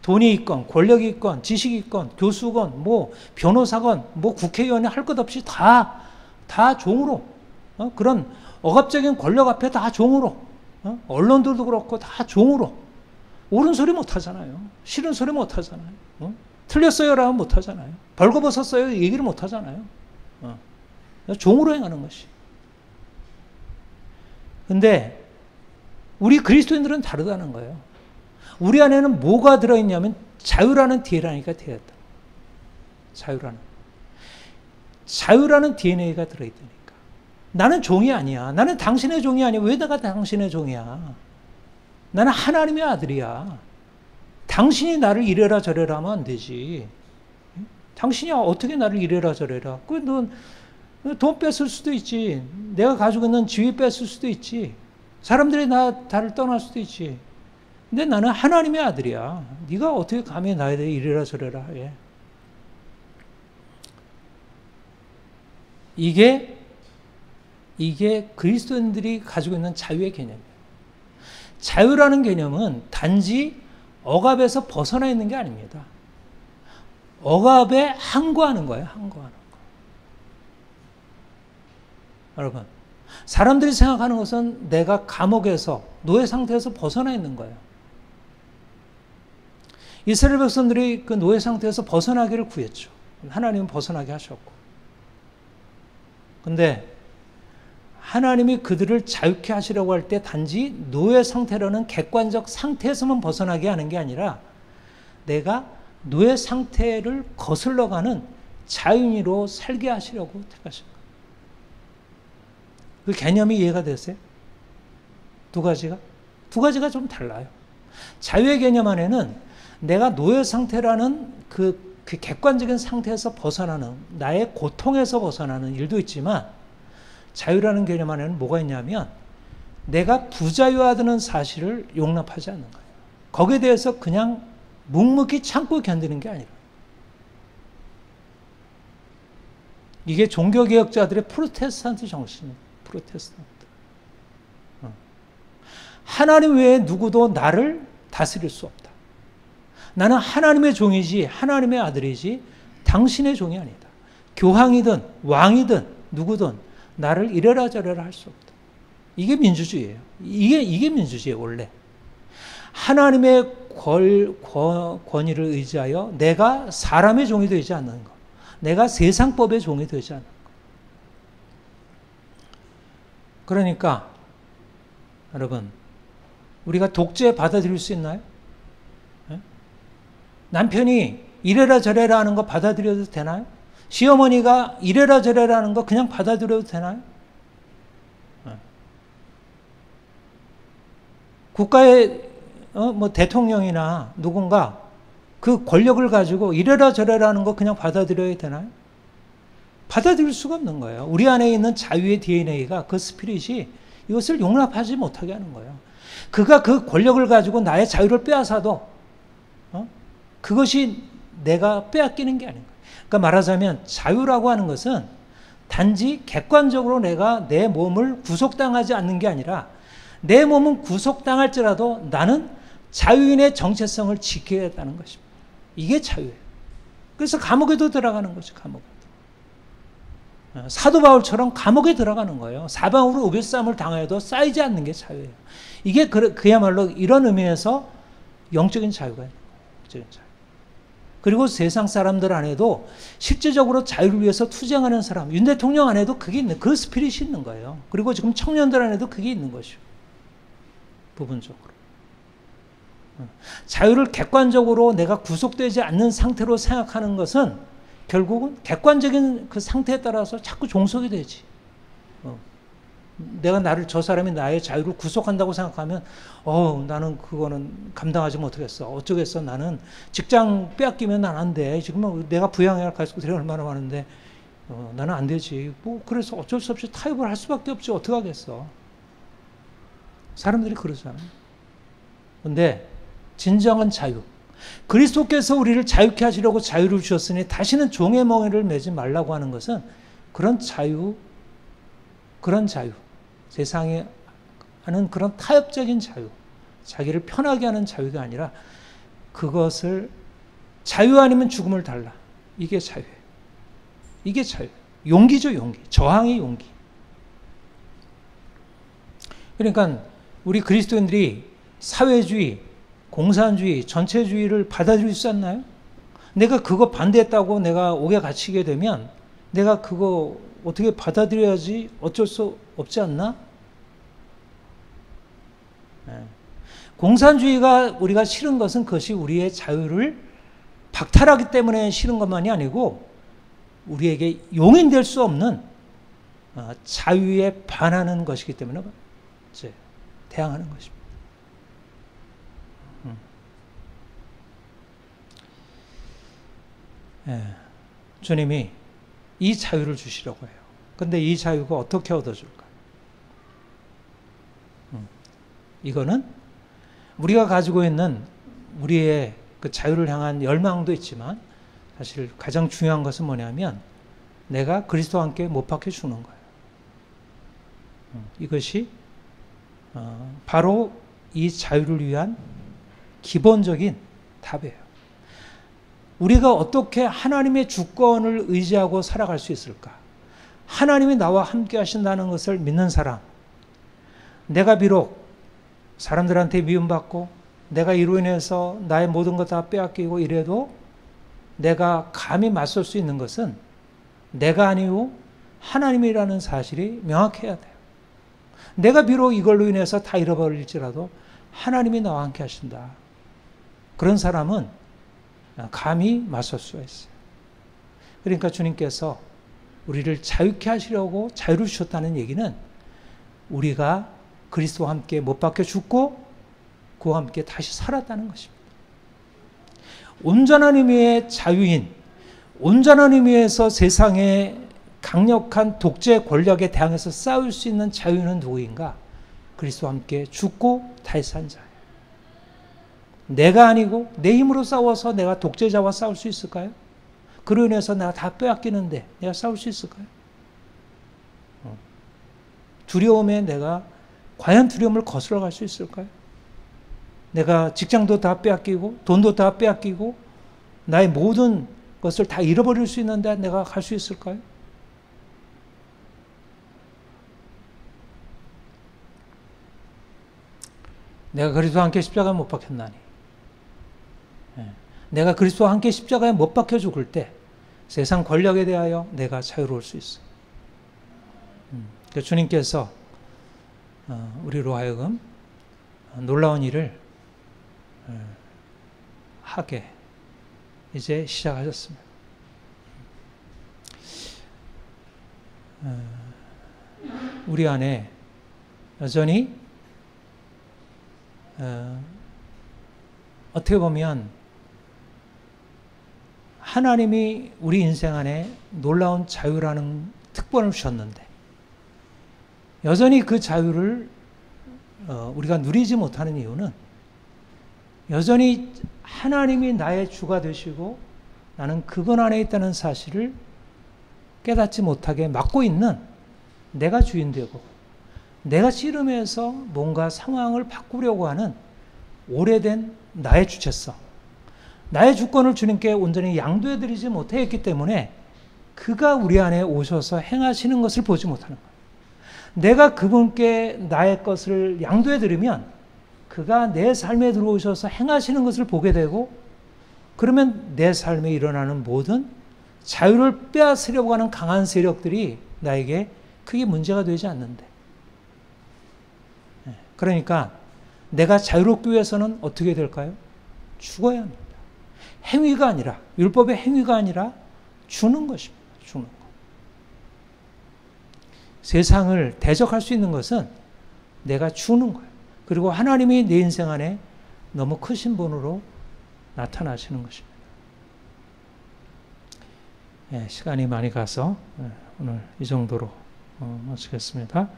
돈이 있건 권력이 있건 지식이 있건 교수건 변호사건 국회의원이 할 것 없이 다 종으로 그런 억압적인 권력 앞에 다 종으로 언론들도 그렇고 다 종으로 옳은 소리 못 하잖아요. 싫은 소리 못 하잖아요. 틀렸어요라면 못 하잖아요. 벌거벗었어요 얘기를 못 하잖아요. 종으로 행하는 것이. 근데 우리 그리스도인들은 다르다는 거예요. 우리 안에는 뭐가 들어있냐면 자유라는 DNA가 되었다. 자유라는 DNA가 들어있다니까. 나는 종이 아니야. 나는 당신의 종이 아니야. 왜 내가 당신의 종이야? 나는 하나님의 아들이야. 당신이 나를 이래라 저래라 하면 안 되지. 당신이 어떻게 나를 이래라 저래라. 돈 뺐을 수도 있지. 내가 가지고 있는 지위 뺐을 수도 있지. 사람들이 나를 떠날 수도 있지. 근데 나는 하나님의 아들이야. 네가 어떻게 감히 나에 대해 이래라 저래라 해. 이게 그리스도인들이 가지고 있는 자유의 개념이에요. 자유라는 개념은 단지 억압에서 벗어나 있는 게 아닙니다. 억압에 항거하는 거예요. 항거하는 거. 여러분, 사람들이 생각하는 것은 내가 감옥에서 노예 상태에서 벗어나 있는 거예요. 이스라엘 백성들이 그 노예 상태에서 벗어나기를 구했죠. 하나님은 벗어나게 하셨고. 근데 하나님이 그들을 자유케 하시려고 할 때 단지 노예 상태라는 객관적 상태에서만 벗어나게 하는 게 아니라 내가 노예 상태를 거슬러가는 자유인으로 살게 하시려고 택하신 거예요. 그 개념이 이해가 됐어요? 두 가지가 좀 달라요. 자유의 개념 안에는 내가 노예 상태라는 그 객관적인 상태에서 벗어나는, 나의 고통에서 벗어나는 일도 있지만, 자유라는 개념 안에는 뭐가 있냐면 내가 부자유하다는 사실을 용납하지 않는 거예요. 거기에 대해서 그냥 묵묵히 참고 견디는 게 아니라. 이게 종교개혁자들의 프로테스탄트 정신이에요. 프로테스탄트. 하나님 외에 누구도 나를 다스릴 수 없다. 나는 하나님의 종이지 하나님의 아들이지 당신의 종이 아니다. 교황이든 왕이든 누구든 나를 이래라 저래라 할 수 없다. 이게 민주주의예요. 이게 민주주의예요. 원래 하나님의 권위를 의지하여 내가 사람의 종이 되지 않는 것, 내가 세상법의 종이 되지 않는 것. 그러니까 여러분, 우리가 독재 받아들일 수 있나요? 남편이 이래라 저래라 하는 거 받아들여도 되나요? 시어머니가 이래라 저래라 하는 거 그냥 받아들여도 되나요? 국가의 뭐 대통령이나 누군가 그 권력을 가지고 이래라 저래라 하는 거 그냥 받아들여야 되나요? 받아들일 수가 없는 거예요. 우리 안에 있는 자유의 DNA가 그 스피릿이 이것을 용납하지 못하게 하는 거예요. 그가 그 권력을 가지고 나의 자유를 빼앗아도 그것이 내가 빼앗기는 게 아닌 거예요. 그러니까 말하자면 자유라고 하는 것은 단지 객관적으로 내가 내 몸을 구속당하지 않는 게 아니라 내 몸은 구속당할지라도 나는 자유인의 정체성을 지켜야겠다는 것입니다. 이게 자유예요. 그래서 감옥에도 들어가는 거죠. 감옥에도. 사도 바울처럼 감옥에 들어가는 거예요. 사방으로 우겨싸움을 당해도 쌓이지 않는 게 자유예요. 이게 그야말로 이런 의미에서 영적인 자유가 있는 거예요. 영적인 자유. 그리고 세상 사람들 안에도 실제적으로 자유를 위해서 투쟁하는 사람, 윤 대통령 안에도 그게 있는, 그 스피릿이 있는 거예요. 그리고 지금 청년들 안에도 그게 있는 것이죠. 부분적으로. 자유를 객관적으로 내가 구속되지 않는 상태로 생각하는 것은 결국은 객관적인 그 상태에 따라서 자꾸 종속이 되지. 내가 저 사람이 나의 자유를 구속한다고 생각하면, 나는 그거는 감당하지 못하겠어. 어쩌겠어. 나는 직장 빼앗기면 난 안 돼. 지금 내가 부양해야 갈 수들이 얼마나 많은데, 나는 안 되지. 그래서 어쩔 수 없이 타협을 할 수밖에 없지. 어떻게 하겠어. 사람들이 그러잖아요. 근데 진정한 자유. 그리스도께서 우리를 자유케 하시려고 자유를 주셨으니 다시는 종의 멍에를 매지 말라고 하는 것은 그런 자유, 세상에 하는 그런 타협적인 자유, 자기를 편하게 하는 자유가 아니라 그것을 자유 아니면 죽음을 달라. 이게 자유예요. 이게 자유. 용기죠, 용기. 저항의 용기. 그러니까 우리 그리스도인들이 사회주의, 공산주의, 전체주의를 받아들일 수 있나요? 내가 그거 반대했다고 내가 옥에 갇히게 되면 내가 그거 어떻게 받아들여야지 어쩔 수 없지 않나? 네. 공산주의가 우리가 싫은 것은 그것이 우리의 자유를 박탈하기 때문에 싫은 것만이 아니고 우리에게 용인될 수 없는 자유에 반하는 것이기 때문에 대항하는 것입니다. 주님이 이 자유를 주시려고 해요. 근데 이 자유가 어떻게 얻어줄까? 이거는 우리가 가지고 있는 우리의 그 자유를 향한 열망도 있지만 사실 가장 중요한 것은 뭐냐면 내가 그리스도와 함께 못 박혀 주는 거예요. 이것이 바로 이 자유를 위한 기본적인 답이에요. 우리가 어떻게 하나님의 주권을 의지하고 살아갈 수 있을까? 하나님이 나와 함께 하신다는 것을 믿는 사람, 내가 비록 사람들한테 미움받고 내가 이로 인해서 나의 모든 것 다 빼앗기고 이래도 내가 감히 맞설 수 있는 것은 내가 아니고 하나님이라는 사실이 명확해야 돼요. 내가 비록 이걸로 인해서 다 잃어버릴지라도 하나님이 나와 함께 하신다. 그런 사람은 감히 맞설 수가 있어요. 그러니까 주님께서 우리를 자유케 하시려고 자유를 주셨다는 얘기는 우리가 그리스도와 함께 못 박혀 죽고 그와 함께 다시 살았다는 것입니다. 온전한 의미의 자유인, 온전한 의미에서 세상의 강력한 독재 권력에 대항해서 싸울 수 있는 자유는 누구인가? 그리스도와 함께 죽고 다시 산 자예요. 내가 아니고 내 힘으로 싸워서 내가 독재자와 싸울 수 있을까요? 그로 인해서 내가 다 빼앗기는데 내가 싸울 수 있을까요? 두려움에 내가 과연 두려움을 거스러 갈 수 있을까요? 내가 직장도 다 빼앗기고 돈도 다 빼앗기고 나의 모든 것을 다 잃어버릴 수 있는데 내가 갈 수 있을까요? 내가 그리스도와 함께 십자가에 못 박혔나니 내가 그리스도와 함께 십자가에 못 박혀 죽을 때 세상 권력에 대하여 내가 자유로울 수 있어. 주님께서 우리로 하여금 놀라운 일을 하게 이제 시작하셨습니다. 우리 안에 여전히 어떻게 보면 하나님이 우리 인생 안에 놀라운 자유라는 특권을 주셨는데 여전히 그 자유를 우리가 누리지 못하는 이유는 여전히 하나님이 나의 주가 되시고 나는 그분 안에 있다는 사실을 깨닫지 못하게 막고 있는 내가 주인 되고 내가 씨름해서 뭔가 상황을 바꾸려고 하는 오래된 나의 주체성, 나의 주권을 주님께 온전히 양도해드리지 못했기 때문에 그가 우리 안에 오셔서 행하시는 것을 보지 못하는 거예요. 내가 그분께 나의 것을 양도해드리면 그가 내 삶에 들어오셔서 행하시는 것을 보게 되고 그러면 내 삶에 일어나는 모든 자유를 빼앗으려고 하는 강한 세력들이 나에게 크게 문제가 되지 않는데 그러니까 내가 자유롭기 위해서는 어떻게 될까요? 죽어야 합니다. 행위가 아니라 율법의 행위가 아니라 주는 것입니다. 주는 것. 세상을 대적할 수 있는 것은 내가 주는 거예요. 그리고 하나님이 내 인생 안에 너무 크신 분으로 나타나시는 것입니다. 시간이 많이 가서 오늘 이 정도로 마치겠습니다.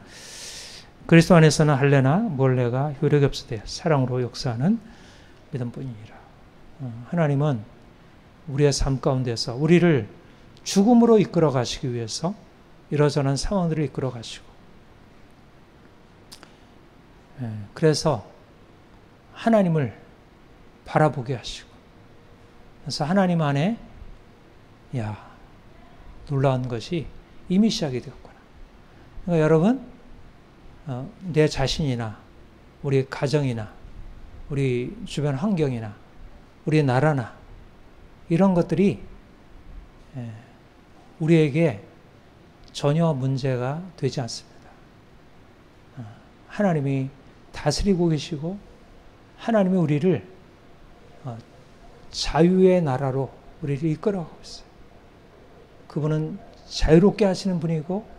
그리스도 안에서는 할례나 몰례가 효력이 없으되 사랑으로 역사하는 믿음뿐이니라. 하나님은 우리의 삶 가운데서 우리를 죽음으로 이끌어 가시기 위해서 이러저러한 상황들을 이끌어 가시고 그래서 하나님을 바라보게 하시고 그래서 하나님 안에 놀라운 것이 이미 시작이 되었구나. 그러니까 여러분 내 자신이나 우리 가정이나 우리 주변 환경이나 우리 나라나 이런 것들이 우리에게 전혀 문제가 되지 않습니다. 하나님이 다스리고 계시고 하나님이 우리를 자유의 나라로 우리를 이끌어가고 있어요. 그분은 자유롭게 하시는 분이고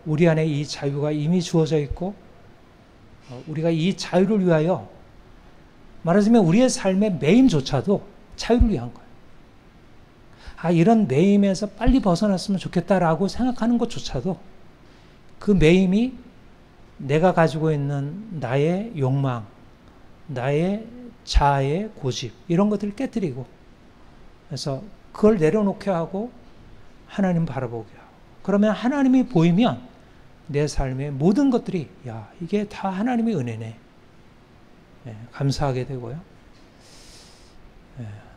우리 안에 이 자유가 이미 주어져 있고 우리가 이 자유를 위하여 말하자면 우리의 삶의 매임조차도 자유를 위한 거예요. 이런 매임에서 빨리 벗어났으면 좋겠다라고 생각하는 것조차도 그 매임이 내가 가지고 있는 나의 욕망, 나의 자아의 고집 이런 것들을 깨뜨리고 그래서 그걸 내려놓게 하고 하나님 바라보게 하고 그러면 하나님이 보이면 내 삶의 모든 것들이 이게 다 하나님의 은혜네. 감사하게 되고요.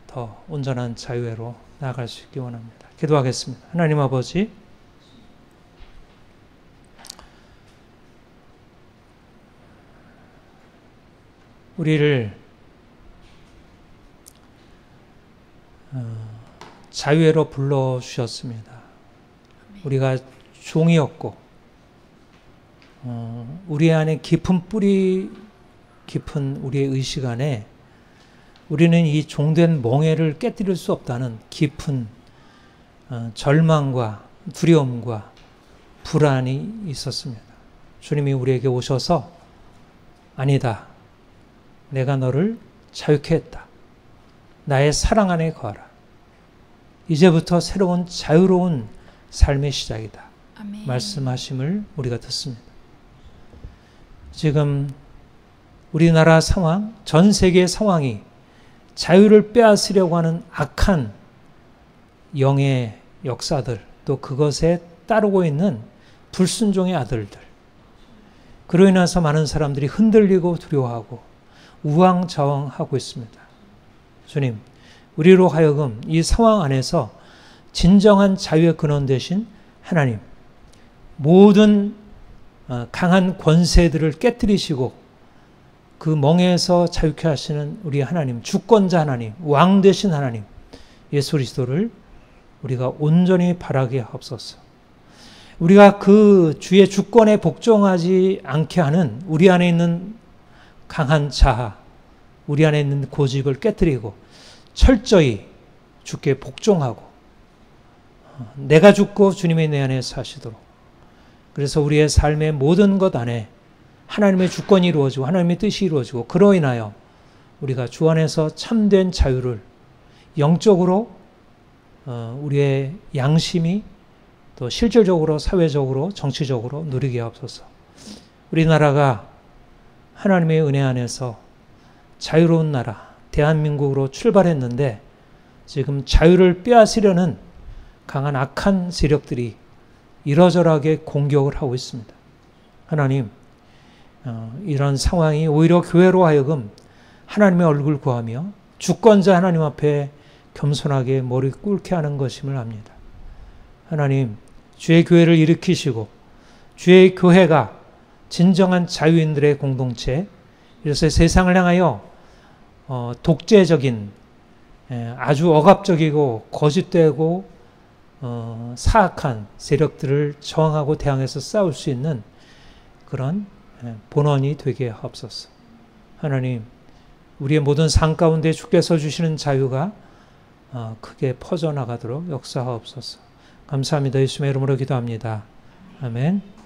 더 온전한 자유로 나아갈 수 있기 원합니다. 기도하겠습니다. 하나님 아버지 우리를 자유로 불러주셨습니다. 우리가 종이었고 우리 안에 깊은 뿌리 깊은 우리의 의식 안에 우리는 이 종된 멍에를 깨뜨릴 수 없다는 깊은 절망과 두려움과 불안이 있었습니다. 주님이 우리에게 오셔서 아니다. 내가 너를 자유케 했다. 나의 사랑 안에 거하라. 이제부터 새로운 자유로운 삶의 시작이다. 아멘. 말씀하심을 우리가 듣습니다. 지금 우리나라 상황, 전 세계의 상황이 자유를 빼앗으려고 하는 악한 영의 역사들, 또 그것에 따르고 있는 불순종의 아들들, 그로 인해서 많은 사람들이 흔들리고 두려워하고 우왕좌왕하고 있습니다. 주님, 우리로 하여금 이 상황 안에서 진정한 자유의 근원 되신 하나님, 모든 강한 권세들을 깨뜨리시고 그 멍에서 자유케 하시는 우리 하나님, 주권자 하나님, 왕 되신 하나님, 예수 그리스도를 우리가 온전히 바라게 하옵소서. 우리가 그 주의 주권에 복종하지 않게 하는 우리 안에 있는 강한 자아, 우리 안에 있는 고집을 깨뜨리고 철저히 주께 복종하고 내가 죽고 주님이 내 안에 사시도록, 그래서 우리의 삶의 모든 것 안에 하나님의 주권이 이루어지고 하나님의 뜻이 이루어지고, 그로 인하여 우리가 주 안에서 참된 자유를 영적으로 우리의 양심이 또 실질적으로 사회적으로 정치적으로 누리게 하옵소서. 우리나라가 하나님의 은혜 안에서 자유로운 나라 대한민국으로 출발했는데 지금 자유를 빼앗으려는 강한 악한 세력들이 이러저러하게 공격을 하고 있습니다. 하나님, 이런 상황이 오히려 교회로 하여금 하나님의 얼굴 구하며 주권자 하나님 앞에 겸손하게 머리 꿇게 하는 것임을 압니다. 하나님, 주의 교회를 일으키시고 주의 교회가 진정한 자유인들의 공동체, 이래서 세상을 향하여 독재적인 아주 억압적이고 거짓되고 사악한 세력들을 저항하고 대항해서 싸울 수 있는 그런 본원이 되게 하옵소서. 하나님, 우리의 모든 삶 가운데 주께서 주시는 자유가 크게 퍼져나가도록 역사하옵소서. 감사합니다. 예수님의 이름으로 기도합니다. 아멘.